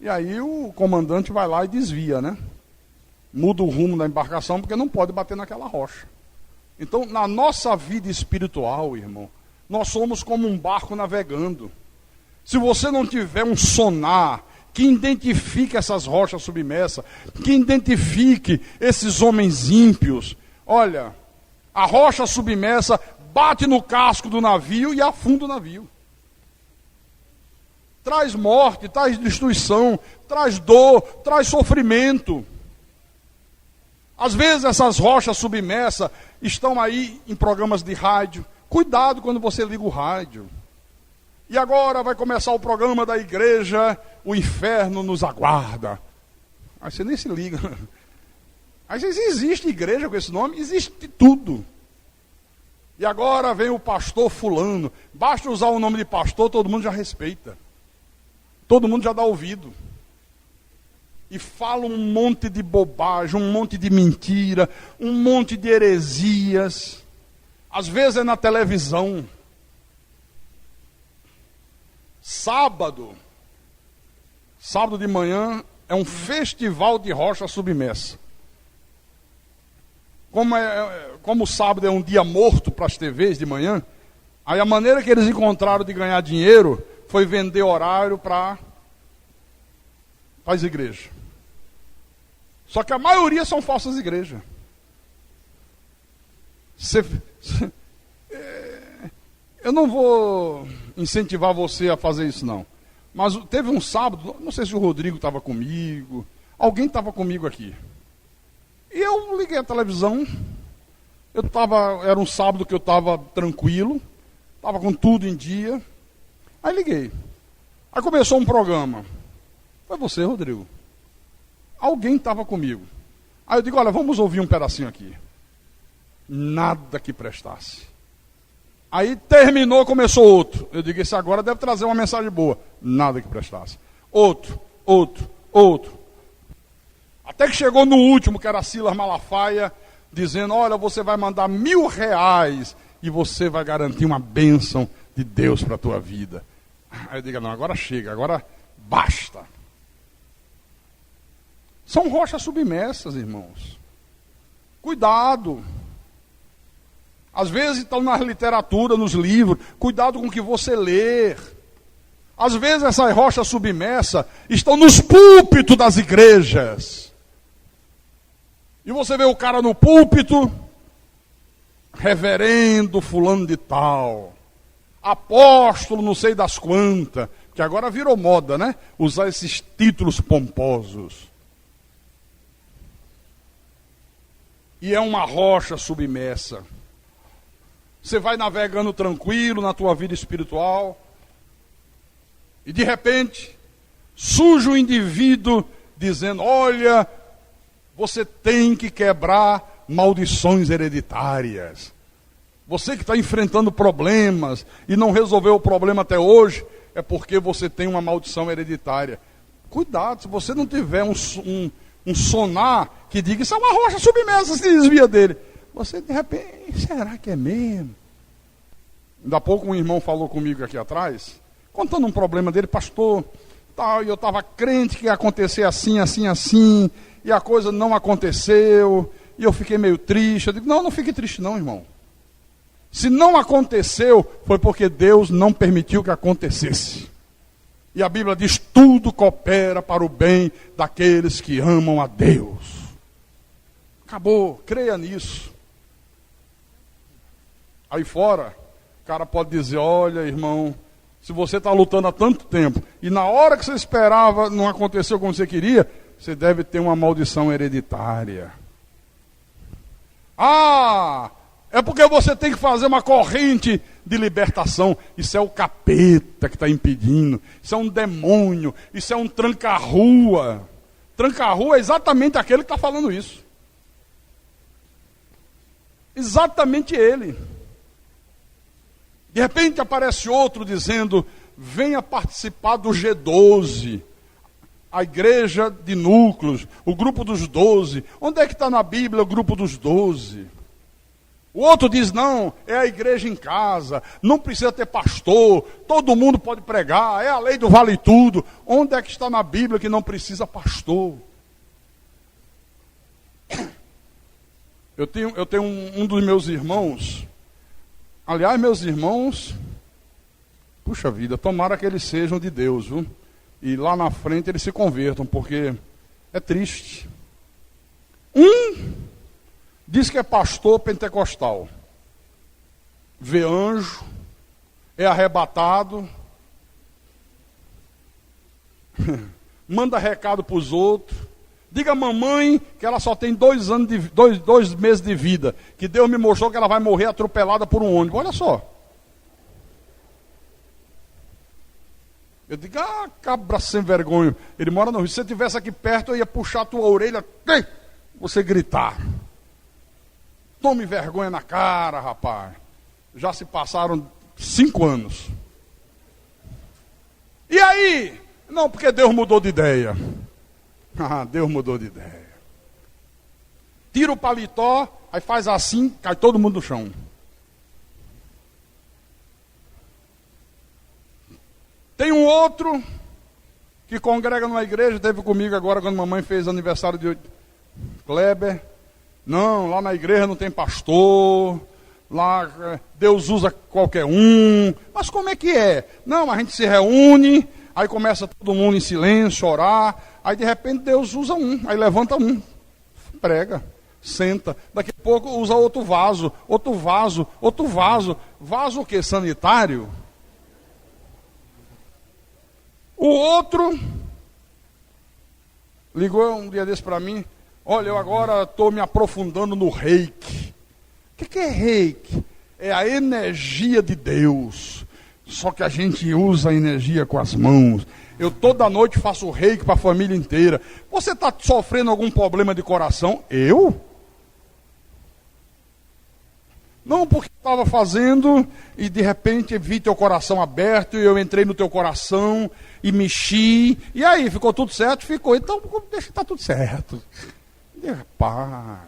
E aí o comandante vai lá e desvia, né? Muda o rumo da embarcação, porque não pode bater naquela rocha. Então, na nossa vida espiritual, irmão, nós somos como um barco navegando. Se você não tiver um sonar que identifique essas rochas submersas, que identifique esses homens ímpios, olha, a rocha submersa bate no casco do navio e afunda o navio. Traz morte, traz destruição, traz dor, traz sofrimento. Às vezes essas rochas submersas estão aí em programas de rádio. Cuidado quando você liga o rádio. E agora vai começar o programa da igreja, o inferno nos aguarda. Aí você nem se liga. Às vezes existe igreja com esse nome, existe tudo. E agora vem o pastor fulano. Basta usar o nome de pastor, todo mundo já respeita. Todo mundo já dá ouvido. E fala um monte de bobagem, um monte de mentira, um monte de heresias. Às vezes é na televisão. Sábado de manhã é um festival de rocha submersa. Como o sábado é um dia morto para as TVs de manhã, aí a maneira que eles encontraram de ganhar dinheiro foi vender horário para as igrejas. Só que a maioria são falsas igrejas. Eu não vou incentivar você a fazer isso, não. Mas teve um sábado, não sei se o Rodrigo estava comigo, alguém estava comigo aqui. E eu liguei a televisão, era um sábado que eu estava tranquilo, estava com tudo em dia. Aí liguei. Aí começou um programa. Foi você, Rodrigo? Alguém estava comigo. Aí eu digo, olha, vamos ouvir um pedacinho aqui. Nada que prestasse. Aí terminou, começou outro. Eu digo, esse agora deve trazer uma mensagem boa. Nada que prestasse. Outro. Até que chegou no último, que era Silas Malafaia, dizendo, olha, você vai mandar R$1.000 e você vai garantir uma bênção de Deus para a tua vida. Aí eu digo, não, agora chega, agora basta. São rochas submersas, irmãos. Cuidado. Às vezes estão na literatura, nos livros. Cuidado com o que você ler. Às vezes essas rochas submersas estão nos púlpitos das igrejas. E você vê o cara no púlpito, reverendo fulano de tal, apóstolo não sei das quantas, que agora virou moda, né? Usar esses títulos pomposos. E é uma rocha submersa. Você vai navegando tranquilo na tua vida espiritual, e de repente, surge um indivíduo dizendo, olha, você tem que quebrar maldições hereditárias. Você que está enfrentando problemas e não resolveu o problema até hoje, é porque você tem uma maldição hereditária. Cuidado, se você não tiver um sonar que diga, isso é uma rocha submersa, se desvia dele. Você de repente, será que é mesmo? Ainda há pouco um irmão falou comigo aqui atrás, contando um problema dele, pastor, tal, e eu estava crente que ia acontecer assim, e a coisa não aconteceu, e eu fiquei meio triste. Eu digo, não fique triste não, irmão. Se não aconteceu, foi porque Deus não permitiu que acontecesse. E a Bíblia diz: tudo coopera para o bem daqueles que amam a Deus. Acabou, creia nisso. Aí fora, o cara pode dizer: olha, irmão, se você está lutando há tanto tempo, e na hora que você esperava não aconteceu como você queria, você deve ter uma maldição hereditária. Ah, é porque você tem que fazer uma corrente de libertação. Isso é o capeta que está impedindo. Isso é um demônio. Isso é um tranca-rua. Tranca-rua é exatamente aquele que está falando isso. Exatamente ele. De repente aparece outro dizendo: venha participar do G12. A igreja de núcleos, o grupo dos 12. Onde é que está na Bíblia o grupo dos 12? O outro diz: não, é a igreja em casa, não precisa ter pastor, todo mundo pode pregar, é a lei do vale tudo. Onde é que está na Bíblia que não precisa pastor? Eu tenho um dos meus irmãos, aliás, meus irmãos, puxa vida, tomara que eles sejam de Deus, viu? E lá na frente eles se convertam, porque é triste. Um diz que é pastor pentecostal, vê anjo, é arrebatado, manda recado para os outros. Diga a mamãe que ela só tem 2 meses de vida, que Deus me mostrou que ela vai morrer atropelada por um ônibus. Olha só. Eu digo: ah, cabra sem vergonha. Ele mora no Rio. Se você estivesse aqui perto, eu ia puxar a tua orelha, você gritar. Tome vergonha na cara, rapaz. Já se passaram 5 anos. E aí? Não, porque Deus mudou de ideia. Ah, Deus mudou de ideia. Tira o paletó, aí faz assim, cai todo mundo no chão. Tem um outro que congrega numa igreja, esteve comigo agora quando mamãe fez aniversário de Kleber. Não, lá na igreja não tem pastor, lá Deus usa qualquer um. Mas como é que é? Não, a gente se reúne, aí começa todo mundo em silêncio, orar, aí de repente Deus usa um, aí levanta um, prega, senta, daqui a pouco usa outro vaso. Vaso o quê? Sanitário? O outro ligou um dia desse para mim: olha, eu agora estou me aprofundando no reiki. O que é reiki? É a energia de Deus. Só que a gente usa a energia com as mãos. Eu toda noite faço reiki para a família inteira. Você está sofrendo algum problema de coração? Eu? Não, porque estava fazendo e de repente vi teu coração aberto e eu entrei no teu coração e mexi. E aí, ficou tudo certo? Ficou. Então, deixa que está tudo certo. E, rapaz,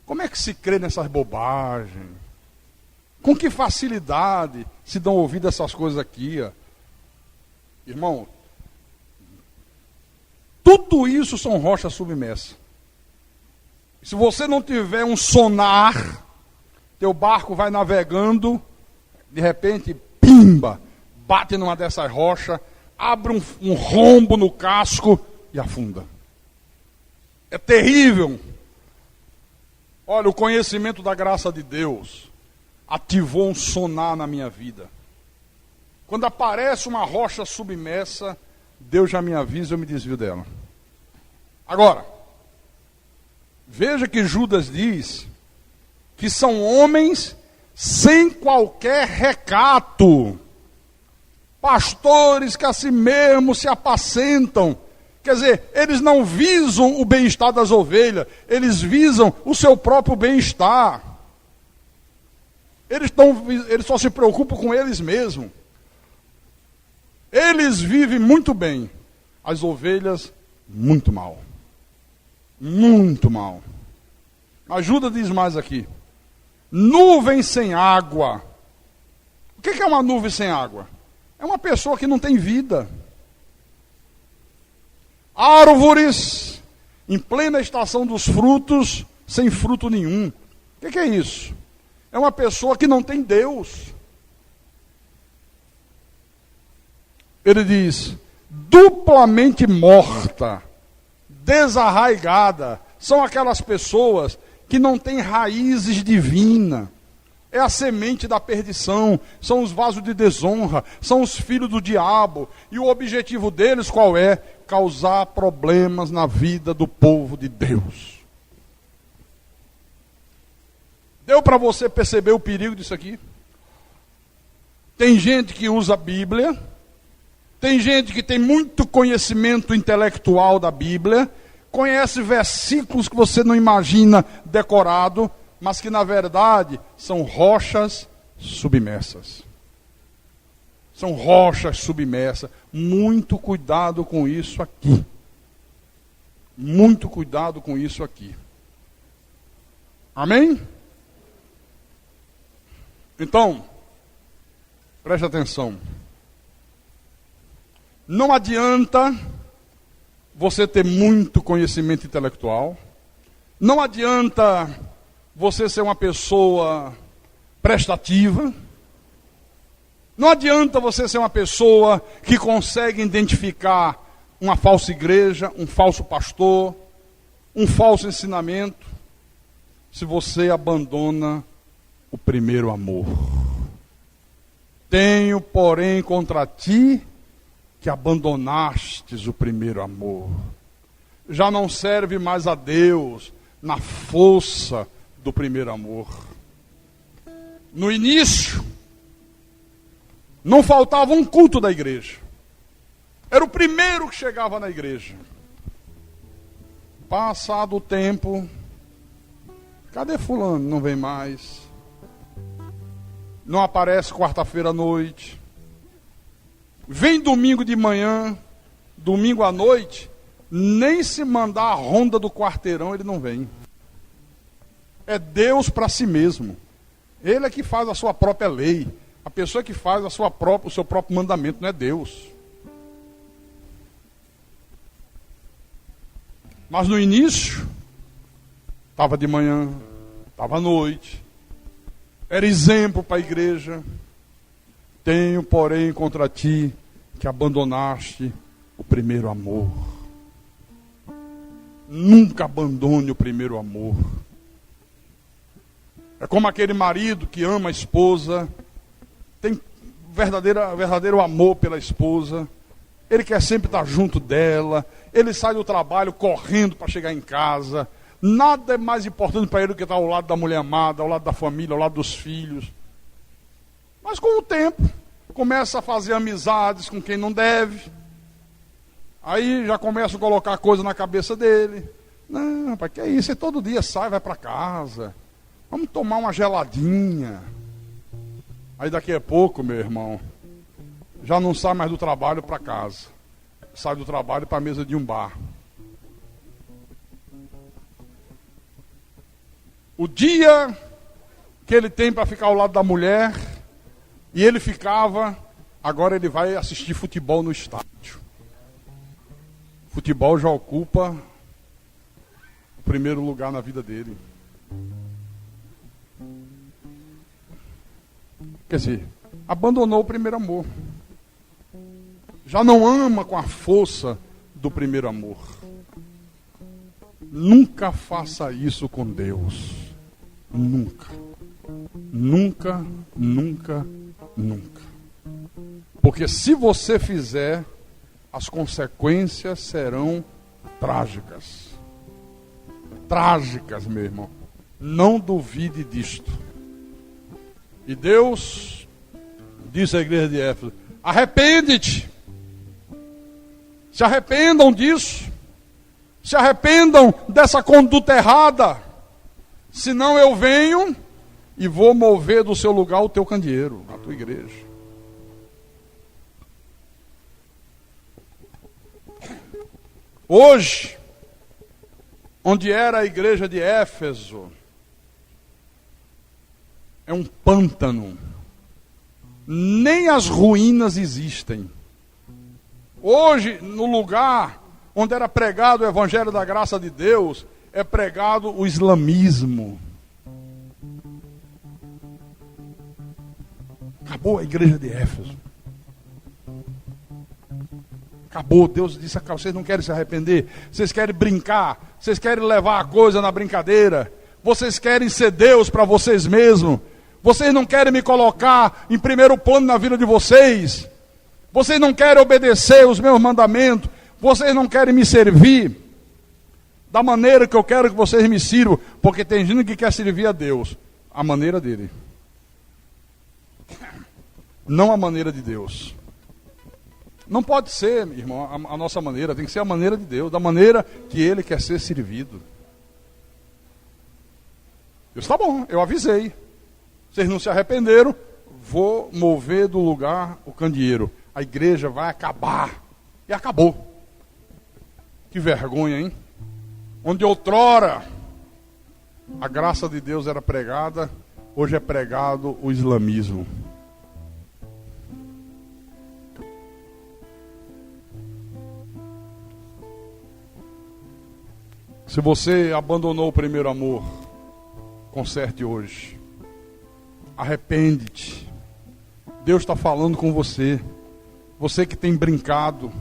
como é que se crê nessas bobagens? Com que facilidade se dão ouvido a essas coisas aqui? Ó. Irmão, tudo isso são rochas submersas. Se você não tiver um sonar, teu barco vai navegando, de repente, pimba, bate numa dessas rochas, abre um rombo no casco e afunda. É terrível. Olha, o conhecimento da graça de Deus ativou um sonar na minha vida. Quando aparece uma rocha submersa, Deus já me avisa e eu me desvio dela. Agora, veja que Judas diz que são homens sem qualquer recato, pastores que a si mesmos se apacentam. Quer dizer, eles não visam o bem-estar das ovelhas, eles visam o seu próprio bem-estar. Eles só se preocupam com eles mesmos. Eles vivem muito bem, as ovelhas muito mal. Muito mal. Mas Judas diz mais aqui: nuvem sem água. O que é uma nuvem sem água? É uma pessoa que não tem vida. Árvores em plena estação dos frutos, sem fruto nenhum. O que é isso? É uma pessoa que não tem Deus. Ele diz, duplamente morta, desarraigada. São aquelas pessoas que não têm raízes divinas. É a semente da perdição, são os vasos de desonra, são os filhos do diabo. E o objetivo deles qual é? Causar problemas na vida do povo de Deus. Deu para você perceber o perigo disso aqui? Tem gente que usa a Bíblia, tem gente que tem muito conhecimento intelectual da Bíblia, conhece versículos que você não imagina decorado, mas que na verdade são rochas submersas. São rochas submersas. Muito cuidado com isso aqui. Muito cuidado com isso aqui. Amém? Então, preste atenção. Não adianta você ter muito conhecimento intelectual. Não adianta você ser uma pessoa prestativa. Não adianta você ser uma pessoa que consegue identificar uma falsa igreja, um falso pastor, um falso ensinamento, se você abandona o primeiro amor. Tenho, porém, contra ti que abandonastes o primeiro amor. Já não serve mais a Deus na força do primeiro amor. No início, não faltava um culto da igreja. Era o primeiro que chegava na igreja. Passado o tempo, cadê fulano? Não vem mais. Não aparece quarta-feira à noite. Vem domingo de manhã, domingo à noite, nem se mandar a ronda do quarteirão ele não vem. É Deus para si mesmo. Ele é que faz a sua própria lei. A pessoa que faz o seu próprio mandamento, não é Deus. Mas no início, estava de manhã, estava à noite. Era exemplo para a igreja. Tenho, porém, contra ti que abandonaste o primeiro amor. Nunca abandone o primeiro amor. É como aquele marido que ama a esposa, tem verdadeiro amor pela esposa, ele quer sempre estar junto dela, ele sai do trabalho correndo para chegar em casa, nada é mais importante para ele do que estar ao lado da mulher amada, ao lado da família, ao lado dos filhos. Mas com o tempo, começa a fazer amizades com quem não deve, aí já começa a colocar coisa na cabeça dele. Não, para que é isso? Você todo dia sai, vai para casa. Vamos tomar uma geladinha. Aí daqui a pouco, meu irmão, já não sai mais do trabalho para casa. Sai do trabalho para a mesa de um bar. O dia que ele tem para ficar ao lado da mulher, e ele ficava, agora ele vai assistir futebol no estádio. Futebol já ocupa o primeiro lugar na vida dele. Quer dizer, abandonou o primeiro amor. Já não ama com a força do primeiro amor. Nunca faça isso com Deus. Nunca. Nunca, nunca, nunca. Porque se você fizer, as consequências serão trágicas. Trágicas, meu irmão. Não duvide disto. E Deus disse à igreja de Éfeso: arrepende-te. Se arrependam disso. Se arrependam dessa conduta errada. Senão eu venho e vou mover do seu lugar o teu candeeiro, a tua igreja. Hoje, onde era a igreja de Éfeso, é um pântano. Nem as ruínas existem. Hoje, no lugar onde era pregado o evangelho da graça de Deus, é pregado o islamismo. Acabou a igreja de Éfeso. Acabou. Deus disse: vocês não querem se arrepender, vocês querem brincar, vocês querem levar a coisa na brincadeira, vocês querem ser Deus para vocês mesmos, vocês não querem me colocar em primeiro plano na vida de vocês, vocês não querem obedecer os meus mandamentos, vocês não querem me servir da maneira que eu quero que vocês me sirvam, porque tem gente que quer servir a Deus a maneira dele, não a maneira de Deus. Não pode ser, meu irmão, a nossa maneira, tem que ser a maneira de Deus, da maneira que Ele quer ser servido. Deus, tá bom, eu avisei. Vocês não se arrependeram, vou mover do lugar o candeeiro. A igreja vai acabar. E acabou. Que vergonha, hein? Onde outrora a graça de Deus era pregada, hoje é pregado o islamismo. Se você abandonou o primeiro amor, conserte hoje. Arrepende-te. Deus está falando com você. Você que tem brincado.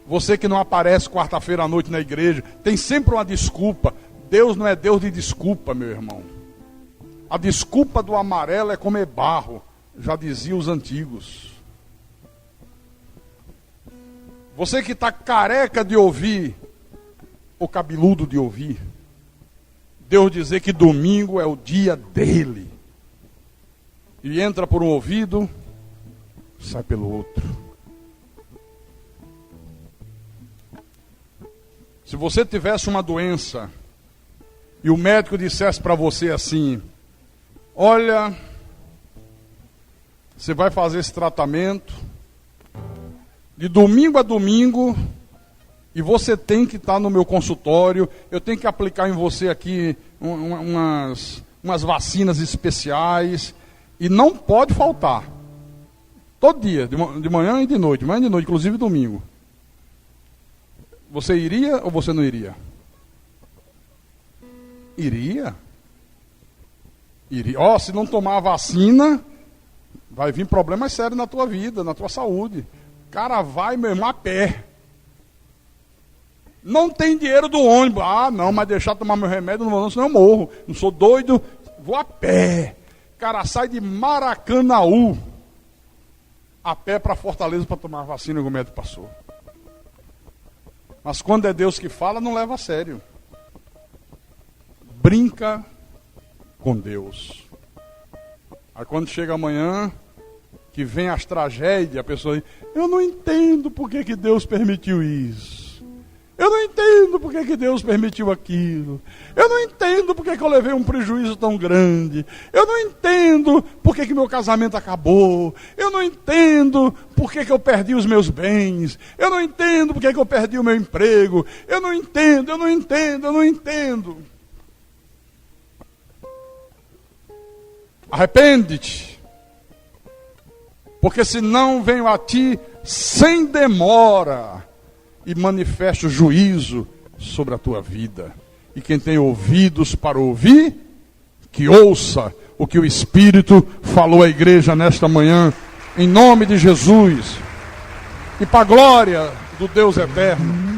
Você que não aparece quarta-feira à noite na igreja. Tem sempre uma desculpa. Deus não é Deus de desculpa, meu irmão. A desculpa do amarelo é comer barro. Já diziam os antigos. Você que está careca de ouvir, ou cabeludo de ouvir, Deus dizer que domingo é o dia dele. E entra por um ouvido, sai pelo outro. Se você tivesse uma doença e o médico dissesse para você assim: olha, você vai fazer esse tratamento de domingo a domingo e você tem que estar no meu consultório, eu tenho que aplicar em você aqui umas vacinas especiais e não pode faltar. Todo dia, de manhã e de noite, inclusive domingo. Você iria ou você não iria? Iria. Ó, se não tomar a vacina, vai vir problemas sérios na tua vida, na tua saúde. O cara vai, meu irmão, a pé. Não tem dinheiro do ônibus. Ah, não, mas deixar tomar meu remédio, não vou não, senão eu morro. Não sou doido, vou a pé. O cara sai de Maracanaú a pé para Fortaleza para tomar a vacina que o médico passou. Mas quando é Deus que fala, não leva a sério. Brinca com Deus. Aí quando chega amanhã, que vem as tragédias, a pessoa diz: eu não entendo por que Deus permitiu isso. Eu não entendo por que Deus permitiu aquilo. Eu não entendo por que eu levei um prejuízo tão grande. Eu não entendo por que meu casamento acabou. Eu não entendo por que eu perdi os meus bens. Eu não entendo por que eu perdi o meu emprego. Eu não entendo. Arrepende-te. Porque senão venho a ti sem demora e manifesta o juízo sobre a tua vida. E quem tem ouvidos para ouvir, que ouça o que o Espírito falou à igreja nesta manhã, em nome de Jesus, e para a glória do Deus eterno.